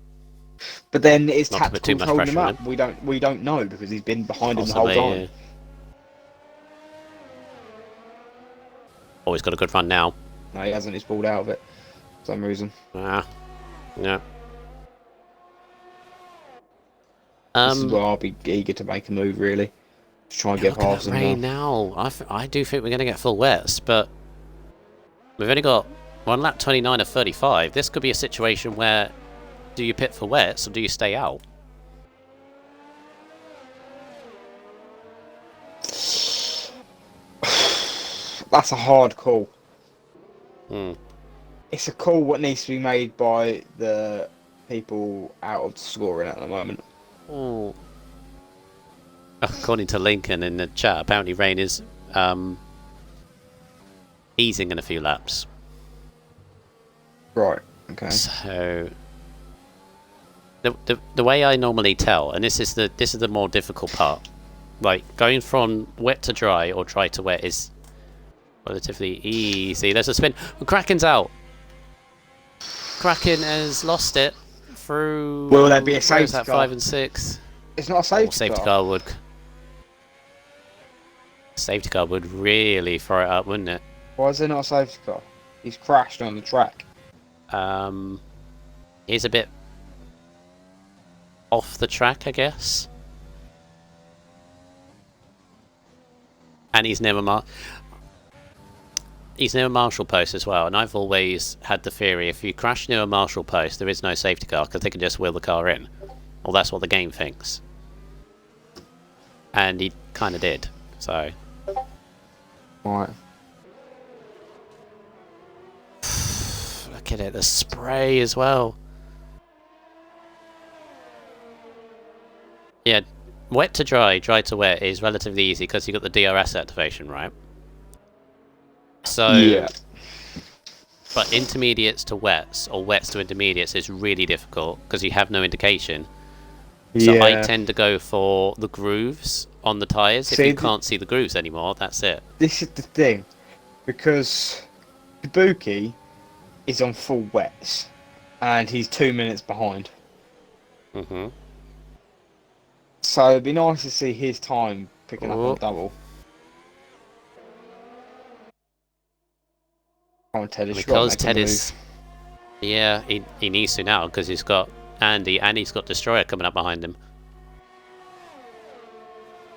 But then it's Tacticals holding him up. We don't know, because he's been behind him the whole time. Oh, he's got a good run now. No, he hasn't. He's pulled out of it for some reason. Ah, yeah. This is where I'll be eager to make a move, really. Just try and get past him rain now. I do think we're going to get full wets, but we've only got one lap 29 of 35. This could be a situation where do you pit for wets or do you stay out? That's a hard call. Hmm. It's a call what needs to be made by the people out of scoring at the moment. Oh. According to Lincoln in the chat, apparently rain is easing in a few laps. Right. Okay. So the way I normally tell, and this is the more difficult part, like going from wet to dry or dry to wet is relatively easy. There's a spin. Kraken's out. Kraken has lost it through. Will there be a safety car? 5 and 6. It's not a safety car would. Safety car would really throw it up, wouldn't it? Why is there not a safety car? He's crashed on the track. He's a bit off the track, I guess. And he's near a marshal post as well. And I've always had the theory: if you crash near a marshal post, there is no safety car because they can just wheel the car in. Well, that's what the game thinks. And he kind of did. So. Right. Look at it, the spray as well. Yeah, wet to dry, dry to wet is relatively easy because you got the DRS activation, right? So, yeah. But intermediates to wets or wets to intermediates is really difficult because you have no indication. So yeah. I tend to go for the grooves on the tyres. If you can't see the grooves anymore, that's it. This is the thing, because Kabuki is on full wets, and he's 2 minutes behind. Mm-hmm. So it'd be nice to see his time picking up on double. Oh, Ted is because Ted is... Yeah, he needs to now, because he's got Andy, and he's got Destroyer coming up behind him.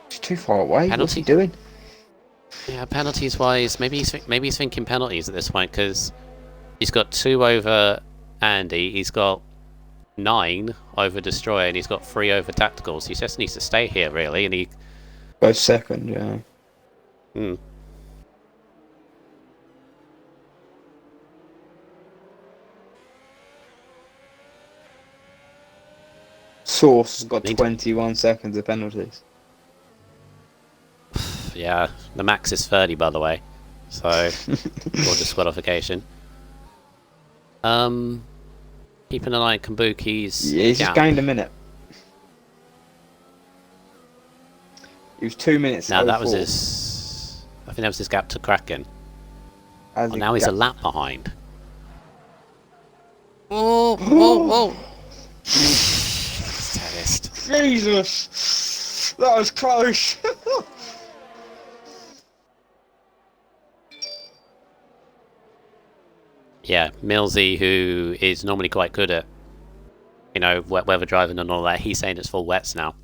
He's too far away. Penalty? What's he doing? Yeah, penalties wise, maybe he's thinking penalties at this point because he's got 2 over Andy, he's got 9 over Destroyer, and he's got 3 over Tacticals. He just needs to stay here really, and he goes second. Yeah. Hmm. Source has got 21 seconds of penalties. Yeah, the max is 30 by the way, so for disqualification. Keeping an eye on Kabuki's. Yeah, he's just gained a minute. He was 2 minutes. Now that was his. I think that was his gap to Kraken. Oh, now he's a lap behind. Oh, oh, oh! Jesus, that was close. Yeah, Millsy, who is normally quite good at, you know, wet weather driving and all that, he's saying it's full wets now.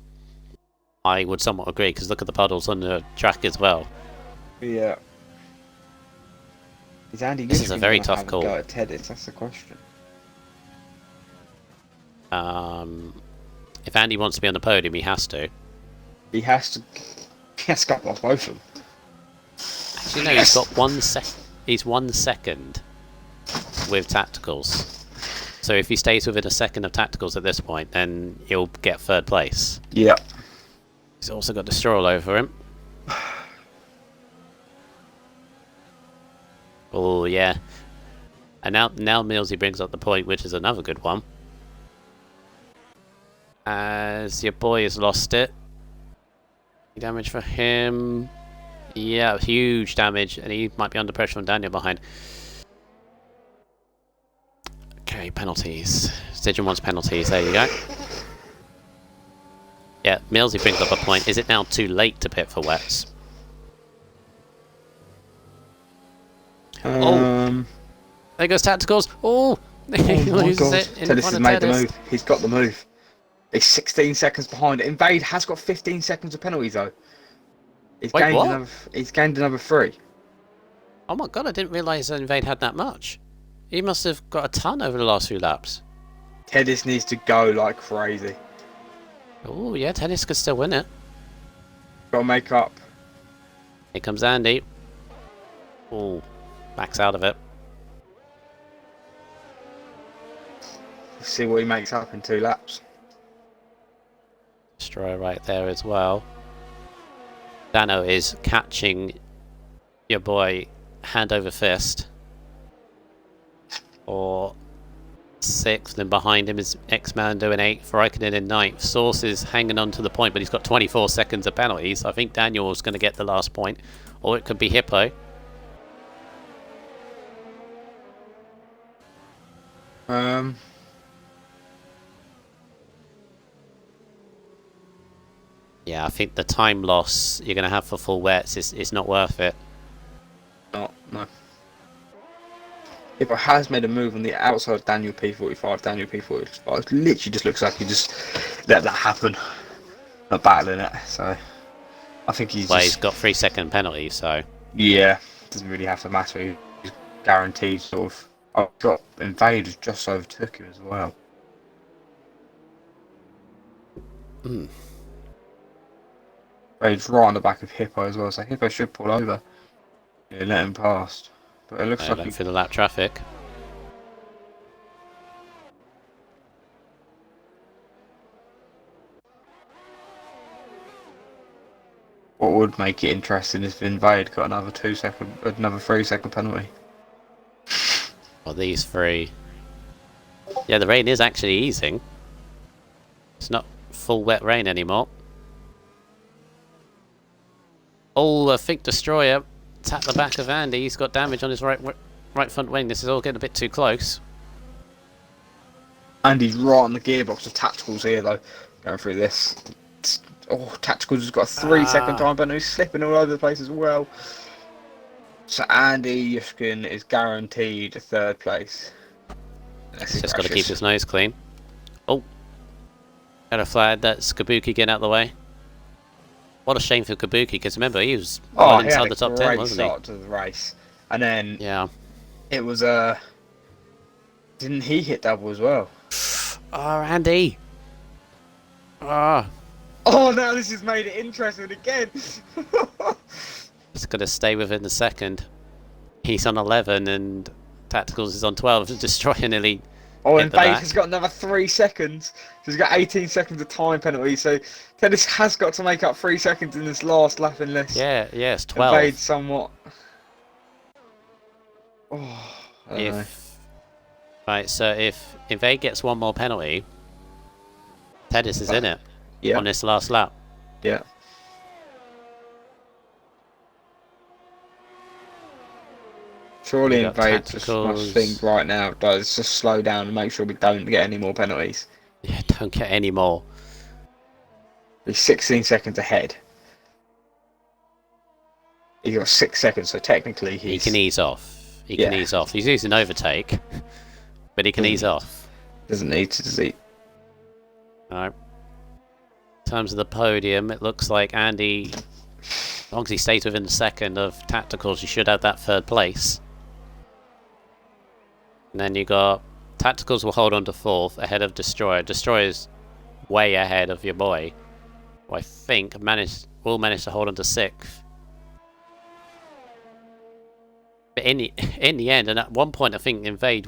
I would somewhat agree, because look at the puddles on the track as well. Yeah. Is Andy this is a very tough call. Go at Teddis? That's the question. If Andy wants to be on the podium, he has to. He has to go past both of them. Actually, no, he's got 1 second. He's 1 second with Tacticals. So if he stays within a second of Tacticals at this point, then he'll get 3rd place. Yeah. He's also got Destroyer all over him. Oh, yeah. And now Millsy brings up the point, which is another good one. As your boy has lost it. Damage for him. Yeah, huge damage, and he might be under pressure from Daniel behind. Okay, penalties. Stygian wants penalties, there you go. Yeah, Millsy brings up a point. Is it now too late to pit for wets? There goes Tacticals. Oh, he loses it in Tedis front has of made the Tedis. move. He's got the move. He's 16 seconds behind. Invade has got 15 seconds of penalties though. He's Wait, gained what? another. He's gained another 3. Oh my god, I didn't realise Invade had that much. He must have got a ton over the last few laps. Tedis needs to go like crazy. Oh yeah, Tedis could still win it. Got to make up. Here comes Andy. Oh, backs out of it. See what he makes up in 2 laps. Destroyer right there as well. Dano is catching your boy hand over fist. Or 6th, and behind him is X-Mando in 8th, Raikkonen in 9th. Source is hanging on to the point, but he's got 24 seconds of penalties. I think Daniel's going to get the last point, or it could be Hippo. Yeah, I think the time loss you're going to have for full wets is not worth it. No. Hippo has made a move on the outside of Daniel P45. Daniel P45 it literally just looks like he just let that happen. Not battling it, so I think he's He's got 3-second penalty, so yeah, doesn't really have to matter. He's guaranteed sort of. Oh, got Invaders just overtook him as well. Invaders right on the back of Hippo as well, so Hippo should pull over. Yeah, let him past. But it looks like for the lap traffic. what would make it interesting is if Invade got another 3-second penalty. Well, these 3. Yeah, the rain is actually easing. It's not full wet rain anymore. Oh, I think Destroyer tapped the back of Andy. He's got damage on his right front wing. This is all getting a bit too close. Andy's right on the gearbox of Tacticals here though, going through this. Oh, Tacticals has got a 3-second time penalty, he's slipping all over the place as well. So Andy Yushkin is guaranteed 3rd place. He's just got to keep his nose clean. Oh, got a flag. That's Kabuki getting out of the way. What a shame for Kabuki, because remember he was inside the top 10, wasn't he? Start to the race, and then yeah, it was didn't he hit double as well? Oh, Andy! Ah, oh, now this has made it interesting again. it's gonna stay within the second. He's on 11 and Tacticals is on 12. Destroyer nearly. Oh, and Bates has got another 3 seconds. So he's got 18 seconds of time penalty. So Tennis has got to make up 3 seconds in this last lap unless. Yeah, it's 12. Invade somewhat. Oh, I don't know. Right, so if Invade gets one more penalty, Tennis is in it on this last lap. Yeah. Surely Invade just must think right now, let's just slow down and make sure we don't get any more penalties. Yeah, don't get any more. He's 16 seconds ahead. He's got 6 seconds, so technically he can ease off. He can ease off. He's using overtake, but he can ease off. Doesn't need to, does he? Alright. In terms of the podium, it looks like Andy, as long as he stays within the second of Tacticals, he should have that 3rd place. And then you got Tacticals will hold on to 4th ahead of Destroyer. Destroyer's way ahead of your boy, who I think will manage to hold on to 6th. But in the end, and at one point I think Invade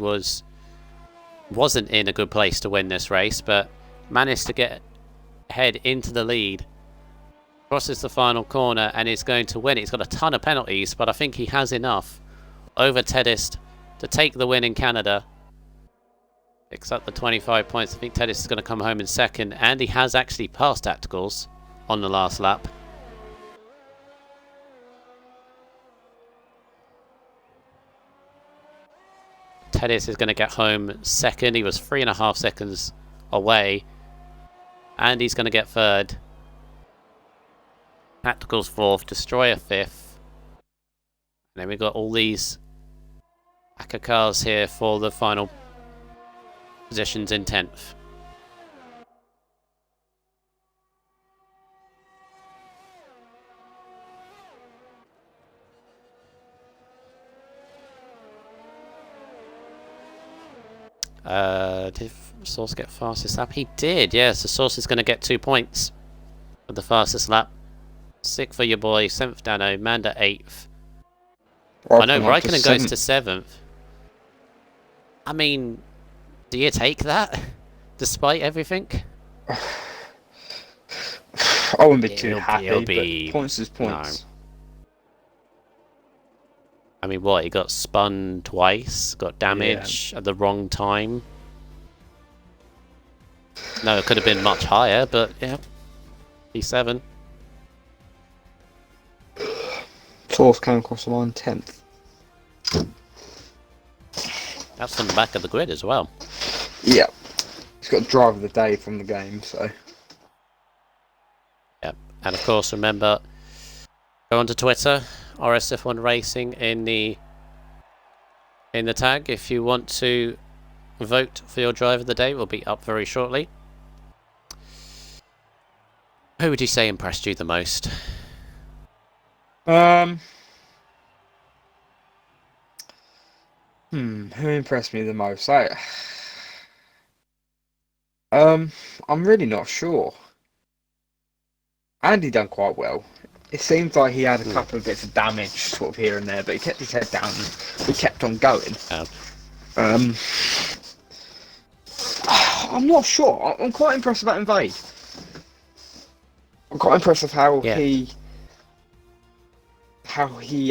wasn't in a good place to win this race, but managed to get ahead into the lead, crosses the final corner and is going to win. He's got a ton of penalties, but I think he has enough over Tedist to take the win in Canada. Picks up the 25 points. I think Tedist is going to come home in 2nd, and he has actually passed Tacticals on the last lap. Tedis is going to get home 2nd. He was 3.5 seconds away. And he's going to get 3rd. Tacticals 4th. Destroyer 5th. And then we've got all these Pack of cars here for the final positions in 10th. Did Source get fastest lap? He did, yes. The Source is going to get 2 points for the fastest lap. 6th for your boy, 7th Dano, Manda 8th. I know, Raikkonen goes to 7th. I mean, do you take that? Despite everything? I wouldn't be too happy, but points is points. No. I mean, what? He got spun twice, got damage at the wrong time. No, it could have been much higher, but yeah. P7. Source came across the line 10th. That's from the back of the grid as well. Yeah. He's got driver of the day from the game, so. Yep. And of course, remember, go onto Twitter, RSF1 Racing in the tag if you want to vote for your driver of the day. It will be up very shortly. Who would you say impressed you the most? Who impressed me the most? I'm really not sure. Andy done quite well. It seems like he had a couple of bits of damage sort of here and there, but he kept his head down and we kept on going. Oh. I'm not sure. I'm quite impressed about Invade. I'm quite impressed with how he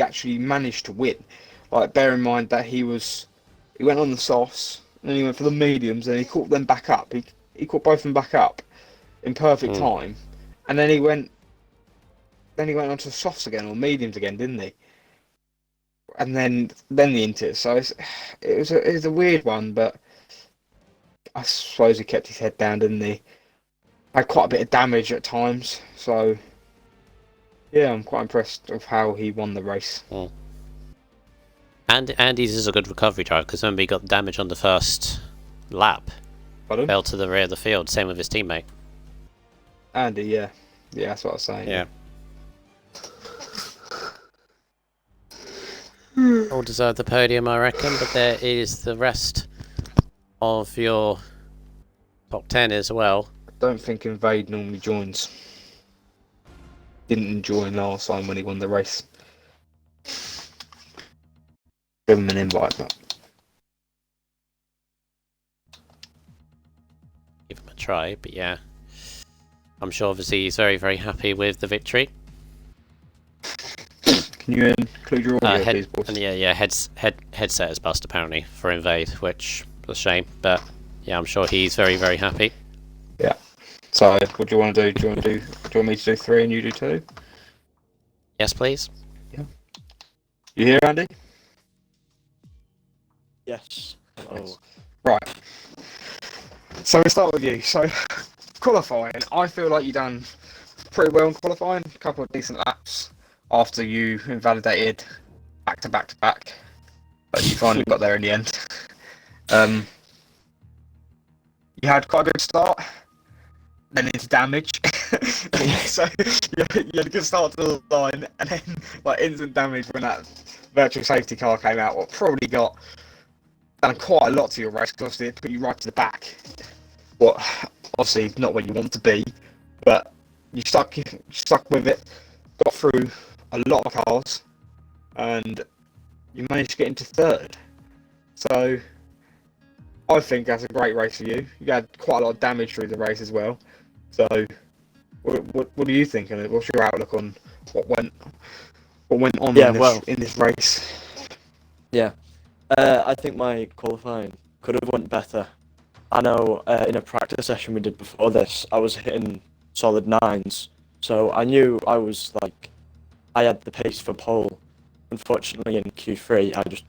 actually managed to win. Like, bear in mind that he went on the softs, and then he went for the mediums, and he caught them back up. He caught both of them back up in perfect time, and then he went onto the softs again, or mediums again, didn't he? And then the inters. So it was a weird one, but I suppose he kept his head down, didn't he? Had quite a bit of damage at times, so yeah, I'm quite impressed with how he won the race. And Andy's is a good recovery drive, because remember he got damage on the first lap. Pardon? Fell to the rear of the field, same with his teammate. Andy, yeah, that's what I was saying. Yeah. All deserve the podium, I reckon, but there is the rest of your top 10 as well. I don't think Invade normally joins. Didn't join last time when he won the race. Give him an invite, but give him a try, but yeah. I'm sure obviously he's very, very happy with the victory. Can you include your audio, please, boys? And headset is bust apparently for Invade, which is a shame, but yeah, I'm sure he's very, very happy. Yeah. So, what do you want to do? Do you want me to do 3 and you do 2? Yes, please. Yeah. You here, Andy? Yes. Oh. Right. So we'll start with you. So, qualifying, I feel like you done pretty well in qualifying. A couple of decent laps after you invalidated back to back to back, but you finally got there in the end. You had quite a good start, then into damage. So you had a good start to the line, and then like instant damage when that virtual safety car came out. What probably got done quite a lot to your race, because obviously it put you right to the back. What obviously not where you want to be, but you stuck with it, got through a lot of cars, and you managed to get into 3rd. So I think that's a great race for you. You had quite a lot of damage through the race as well. So what do you think? And what's your outlook on what went on in this race? Yeah, I think my qualifying could have went better. I know in a practice session we did before this, I was hitting solid 9s, so I knew I had the pace for pole. Unfortunately, in Q3, I just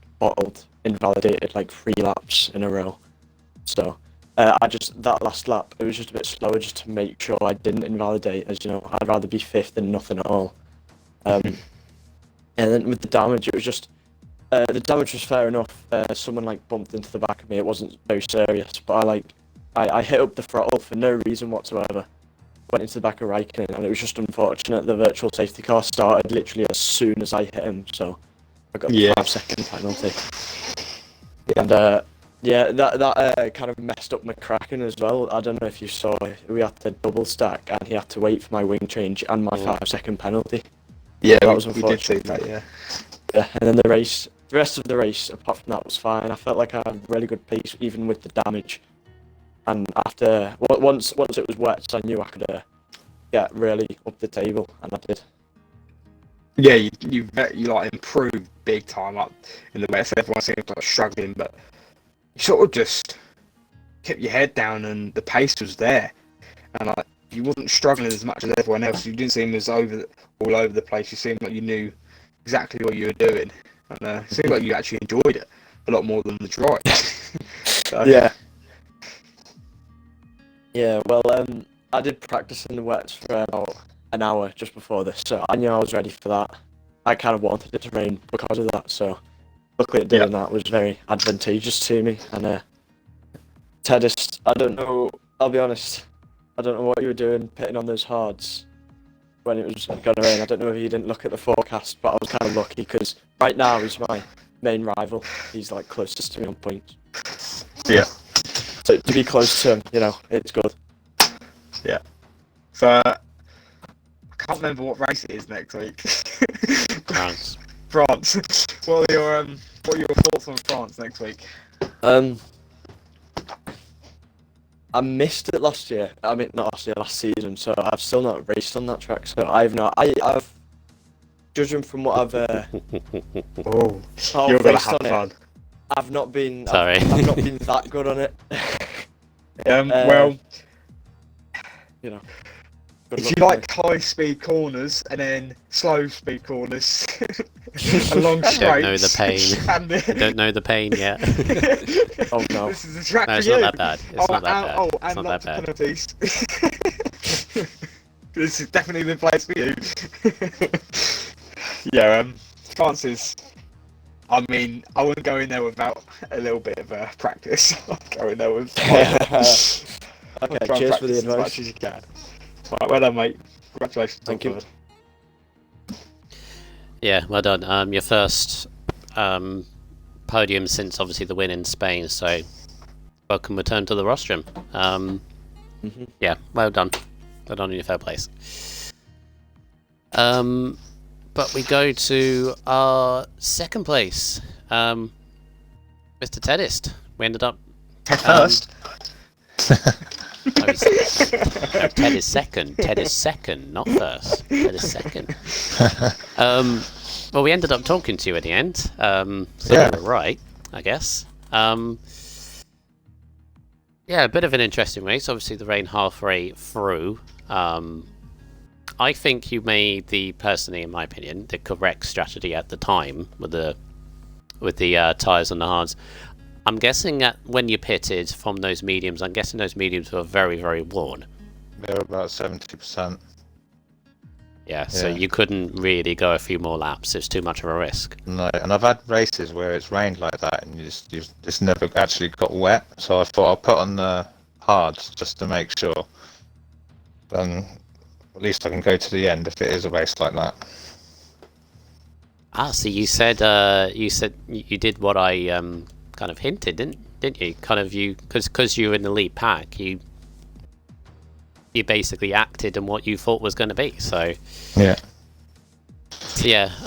invalidated like 3 laps in a row. So that last lap, it was just a bit slower just to make sure I didn't invalidate, as you know, I'd rather be 5th than nothing at all. And then with the damage, it was just The damage was fair enough. Someone like bumped into the back of me. It wasn't very serious, but I hit up the throttle for no reason whatsoever. Went into the back of Raikkonen, and it was just unfortunate. The virtual safety car started literally as soon as I hit him, so I got the 5-second penalty. Yeah. And yeah, that kind of messed up McCracken as well. I don't know if you saw, we had to double stack, and he had to wait for my wing change and my 5-second penalty. Yeah, that was we did see unfortunate. that. Yeah. Yeah, and then the rest of the race, apart from that, was fine. I felt like I had really good pace, even with the damage. And after once it was wet, so I knew I could get really up the table, and I did. Yeah, you like improved big time up in the wet. So everyone seems like struggling, but you sort of just kept your head down, and the pace was there, and like you wasn't struggling as much as everyone else. You didn't seem as all over the place. You seemed like you knew exactly what you were doing, and it seemed like you actually enjoyed it a lot more than the drive. So. Yeah, well, I did practice in the wets for about an hour just before this, so I knew I was ready for that. I kind of wanted it to rain because of that, so luckily it did, and that was very advantageous to me. And Tedis, I don't know, I'll be honest, I don't know what you were doing pitting on those hards when it was going to rain. I don't know if you didn't look at the forecast, but I was kind of lucky because right now he's my main rival. He's like closest to me on points. Yeah. So to be close to him, you know, it's good. Yeah. So I can't remember what race it is next week. France. France. What are your thoughts on France next week? I missed it last year. I mean, not last year, last season. So I've still not raced on that track. So I've judging from what I've you're gonna have fun. I've not been. Sorry. I've not been that good on it. Well, you know. If you like high-speed corners and then slow-speed corners, and long straights, I don't know the pain. I don't know the pain yet. Oh no! This is the track no, for it's you. not that bad. It's not that bad. Oh, it's and not lots that of bad. penalties. This is definitely the place for you. Yeah, France is. I mean, I wouldn't go in there without a little bit of practice. I'd go in there with. Okay, cheers for the advice. As much as you can. Right, well done, mate. Congratulations. Thank you. Yeah, well done. Your first podium since obviously the win in Spain, so welcome return to the rostrum. Yeah, well done. Well done in your third place. But we go to our second place. Mr. Tedist. We ended up First. Ted is second. Ted is second, not first. Ted is second. Well, we ended up talking to you at the end. So Yeah. we were right, I guess. Yeah, a bit of an interesting race. Obviously, the rain halfway through. I think you made personally, in my opinion, the correct strategy at the time with the tyres on the hards. I'm guessing that when you pitted from those mediums, I'm guessing those mediums were very, very worn. They're about 70%. Yeah, so you couldn't really go a few more laps. It's too much of a risk. No, and I've had races where it's rained like that and you just never actually got wet. So I thought I'll put on the hards just to make sure. Then at least I can go to the end if it is a race like that. So you said you did what I kind of hinted, didn't you? Kind of because you were in the lead pack, you basically acted on what you thought was going to be. So yeah.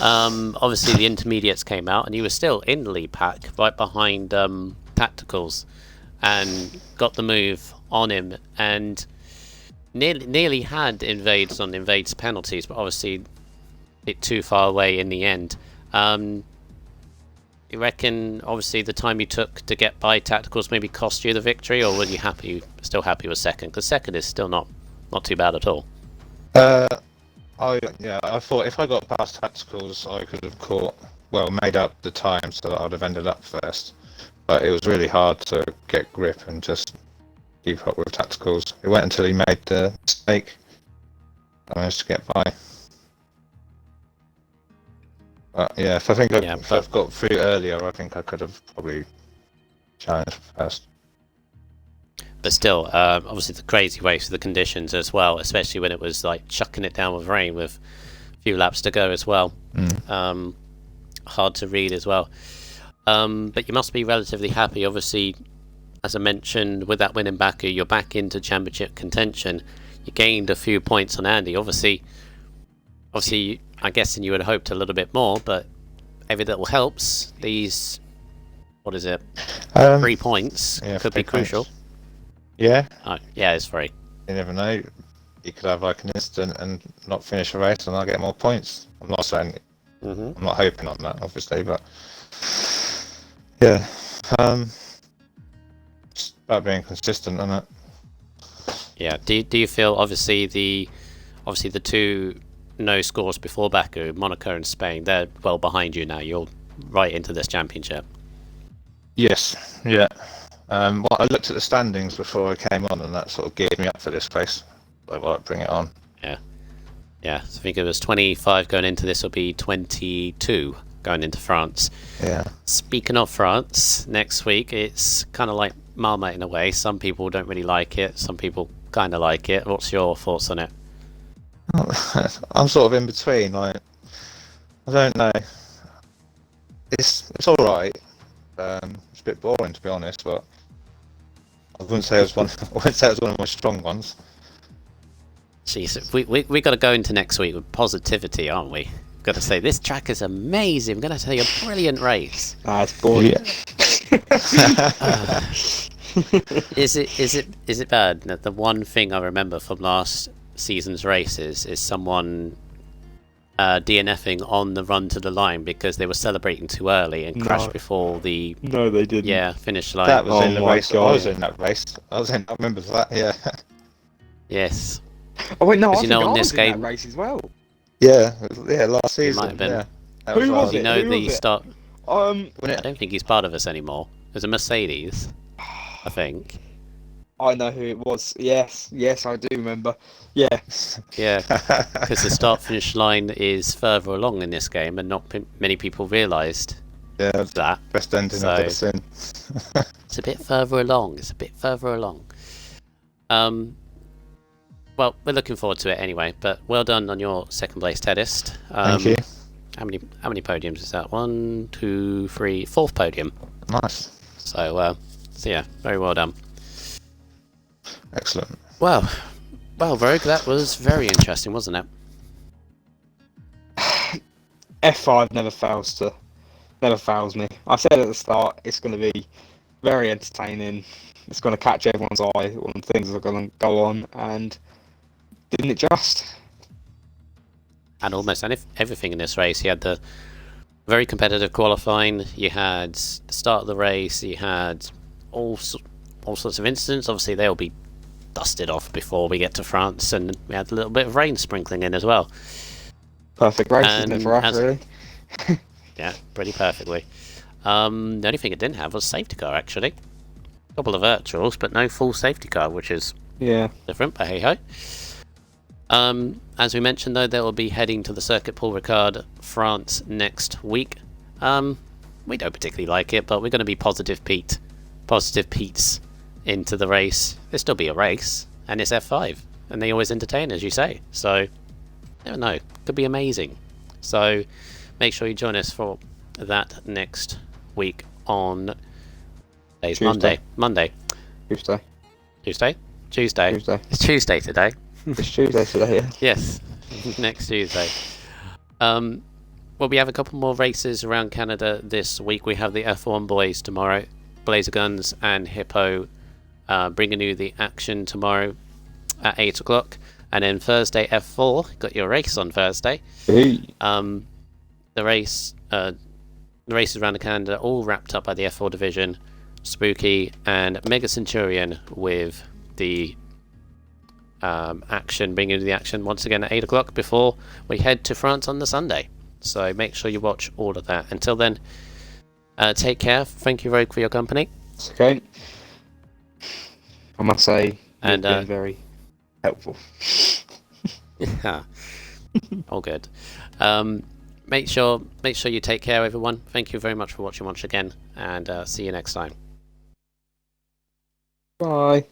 Obviously the intermediates came out, and you were still in the lead pack, right behind Tacticals, and got the move on him, and nearly had invades penalties, but obviously it too far away in the end. You reckon obviously the time you took to get by Tacticals maybe cost you the victory, or were you still happy with second? Because second is still not too bad at all. I thought if I got past Tacticals I could have made up the time so that I'd have ended up first. But it was really hard to get grip and just keep up with Tacticals. It went until he made the mistake. I managed to get by. Yeah, if I've got through earlier, I think I could have probably challenged first. But still, obviously the crazy race with the conditions as well, especially when it was like chucking it down with rain with a few laps to go as well. Hard to read as well. But you must be relatively happy. Obviously, as I mentioned, with that win in Baku, you're back into championship contention. You gained a few points on Andy. Obviously, I'm guessing you had hoped a little bit more, but every little helps. These, what is it? 3 points could be crucial. Yeah. Yeah, it's 3. You never know. You could have like an incident and not finish a race, and I'll get more points. I'm not saying. I'm not hoping on that, obviously, but yeah. It's about being consistent, isn't it? Yeah. Do you feel obviously the 2 no scores before Baku, Monaco and Spain, they're well behind you now. You're right into this championship. Yes. Yeah. Well, I looked at the standings before I came on, and that sort of geared me up for this race. So I might bring it on. Yeah. So I think it was 25 going into this. Will be 22 going into France. Yeah. Speaking of France, next week it's kind of like Marmite in a way. Some people don't really like it. Some people kind of like it. What's your thoughts on it? I'm sort of in between. Like, I don't know. It's all right. It's a bit boring, to be honest, but I wouldn't say it was one. I wouldn't say it was one of my strong ones. Jeez, we got to go into next week with positivity, aren't we? Got to say this track is amazing. I'm going to tell you a brilliant race. It's boring. Yeah. Is it bad? The one thing I remember from last season's races is someone DNFing on the run to the line because they were celebrating too early and crashed before the No, they didn't. finish line. That was in the race. God. I was in that race. I remember that. Yeah. Yes. Oh wait, no, I You think know, I in was this in game, that race as well. Yeah. Last season. might have been. Yeah. Who was You it? know Who the was it? start. Um, I don't think he's part of us anymore. There's a Mercedes, I think. I know who it was. Yes, I do remember. Yeah. Yeah, because the start-finish line is further along in this game, and not many people realised Yeah. that. Best ending So- I've ever seen. It's a bit further along. Well, we're looking forward to it anyway. But well done on your second place, Tedist. Thank you. How many podiums is that? 1, 2, 3, 4th podium. Nice. So yeah, very well done. Excellent. Well, Rogue, that was very interesting, wasn't it? F5 never fails me. I said at the start, it's going to be very entertaining. It's going to catch everyone's eye when things are going to go on, and didn't it just? And almost everything in this race. You had the very competitive qualifying. You had the start of the race. You had all sorts of incidents. Obviously, they'll be dusted off before we get to France, and we had a little bit of rain sprinkling in as well. Perfect race, isn't it, for us, really? Yeah, pretty perfectly. The only thing it didn't have was safety car, actually. A couple of virtuals, but no full safety car, which is different, but hey ho. As we mentioned, though, they will be heading to the Circuit Paul Ricard, France, next week. We don't particularly like it, but we're going to be positive Pete's into the race. There'll still be a race, and it's F5, and they always entertain, as you say. So, never know, could be amazing. So, make sure you join us for that next week on Tuesday. Monday. Tuesday. Tuesday. Tuesday. It's Tuesday today. It's Tuesday today, yeah. Yes, next Tuesday. Well, we have a couple more races around Canada this week. We have the F1 boys tomorrow, Blazer Guns and Hippo bringing you the action tomorrow at 8 o'clock. And then Thursday, F4, got your race on Thursday. Hey. The races around Canada all wrapped up by the F4 division, Spooky and Mega Centurion with the action, bringing you the action once again at 8 o'clock before we head to France on the Sunday. So make sure you watch all of that. Until then, take care. Thank you, Rogue, for your company. It's okay. I must say, And, you've been very helpful. Yeah. All good. make sure you take care, everyone. Thank you very much for watching once again, and see you next time. Bye.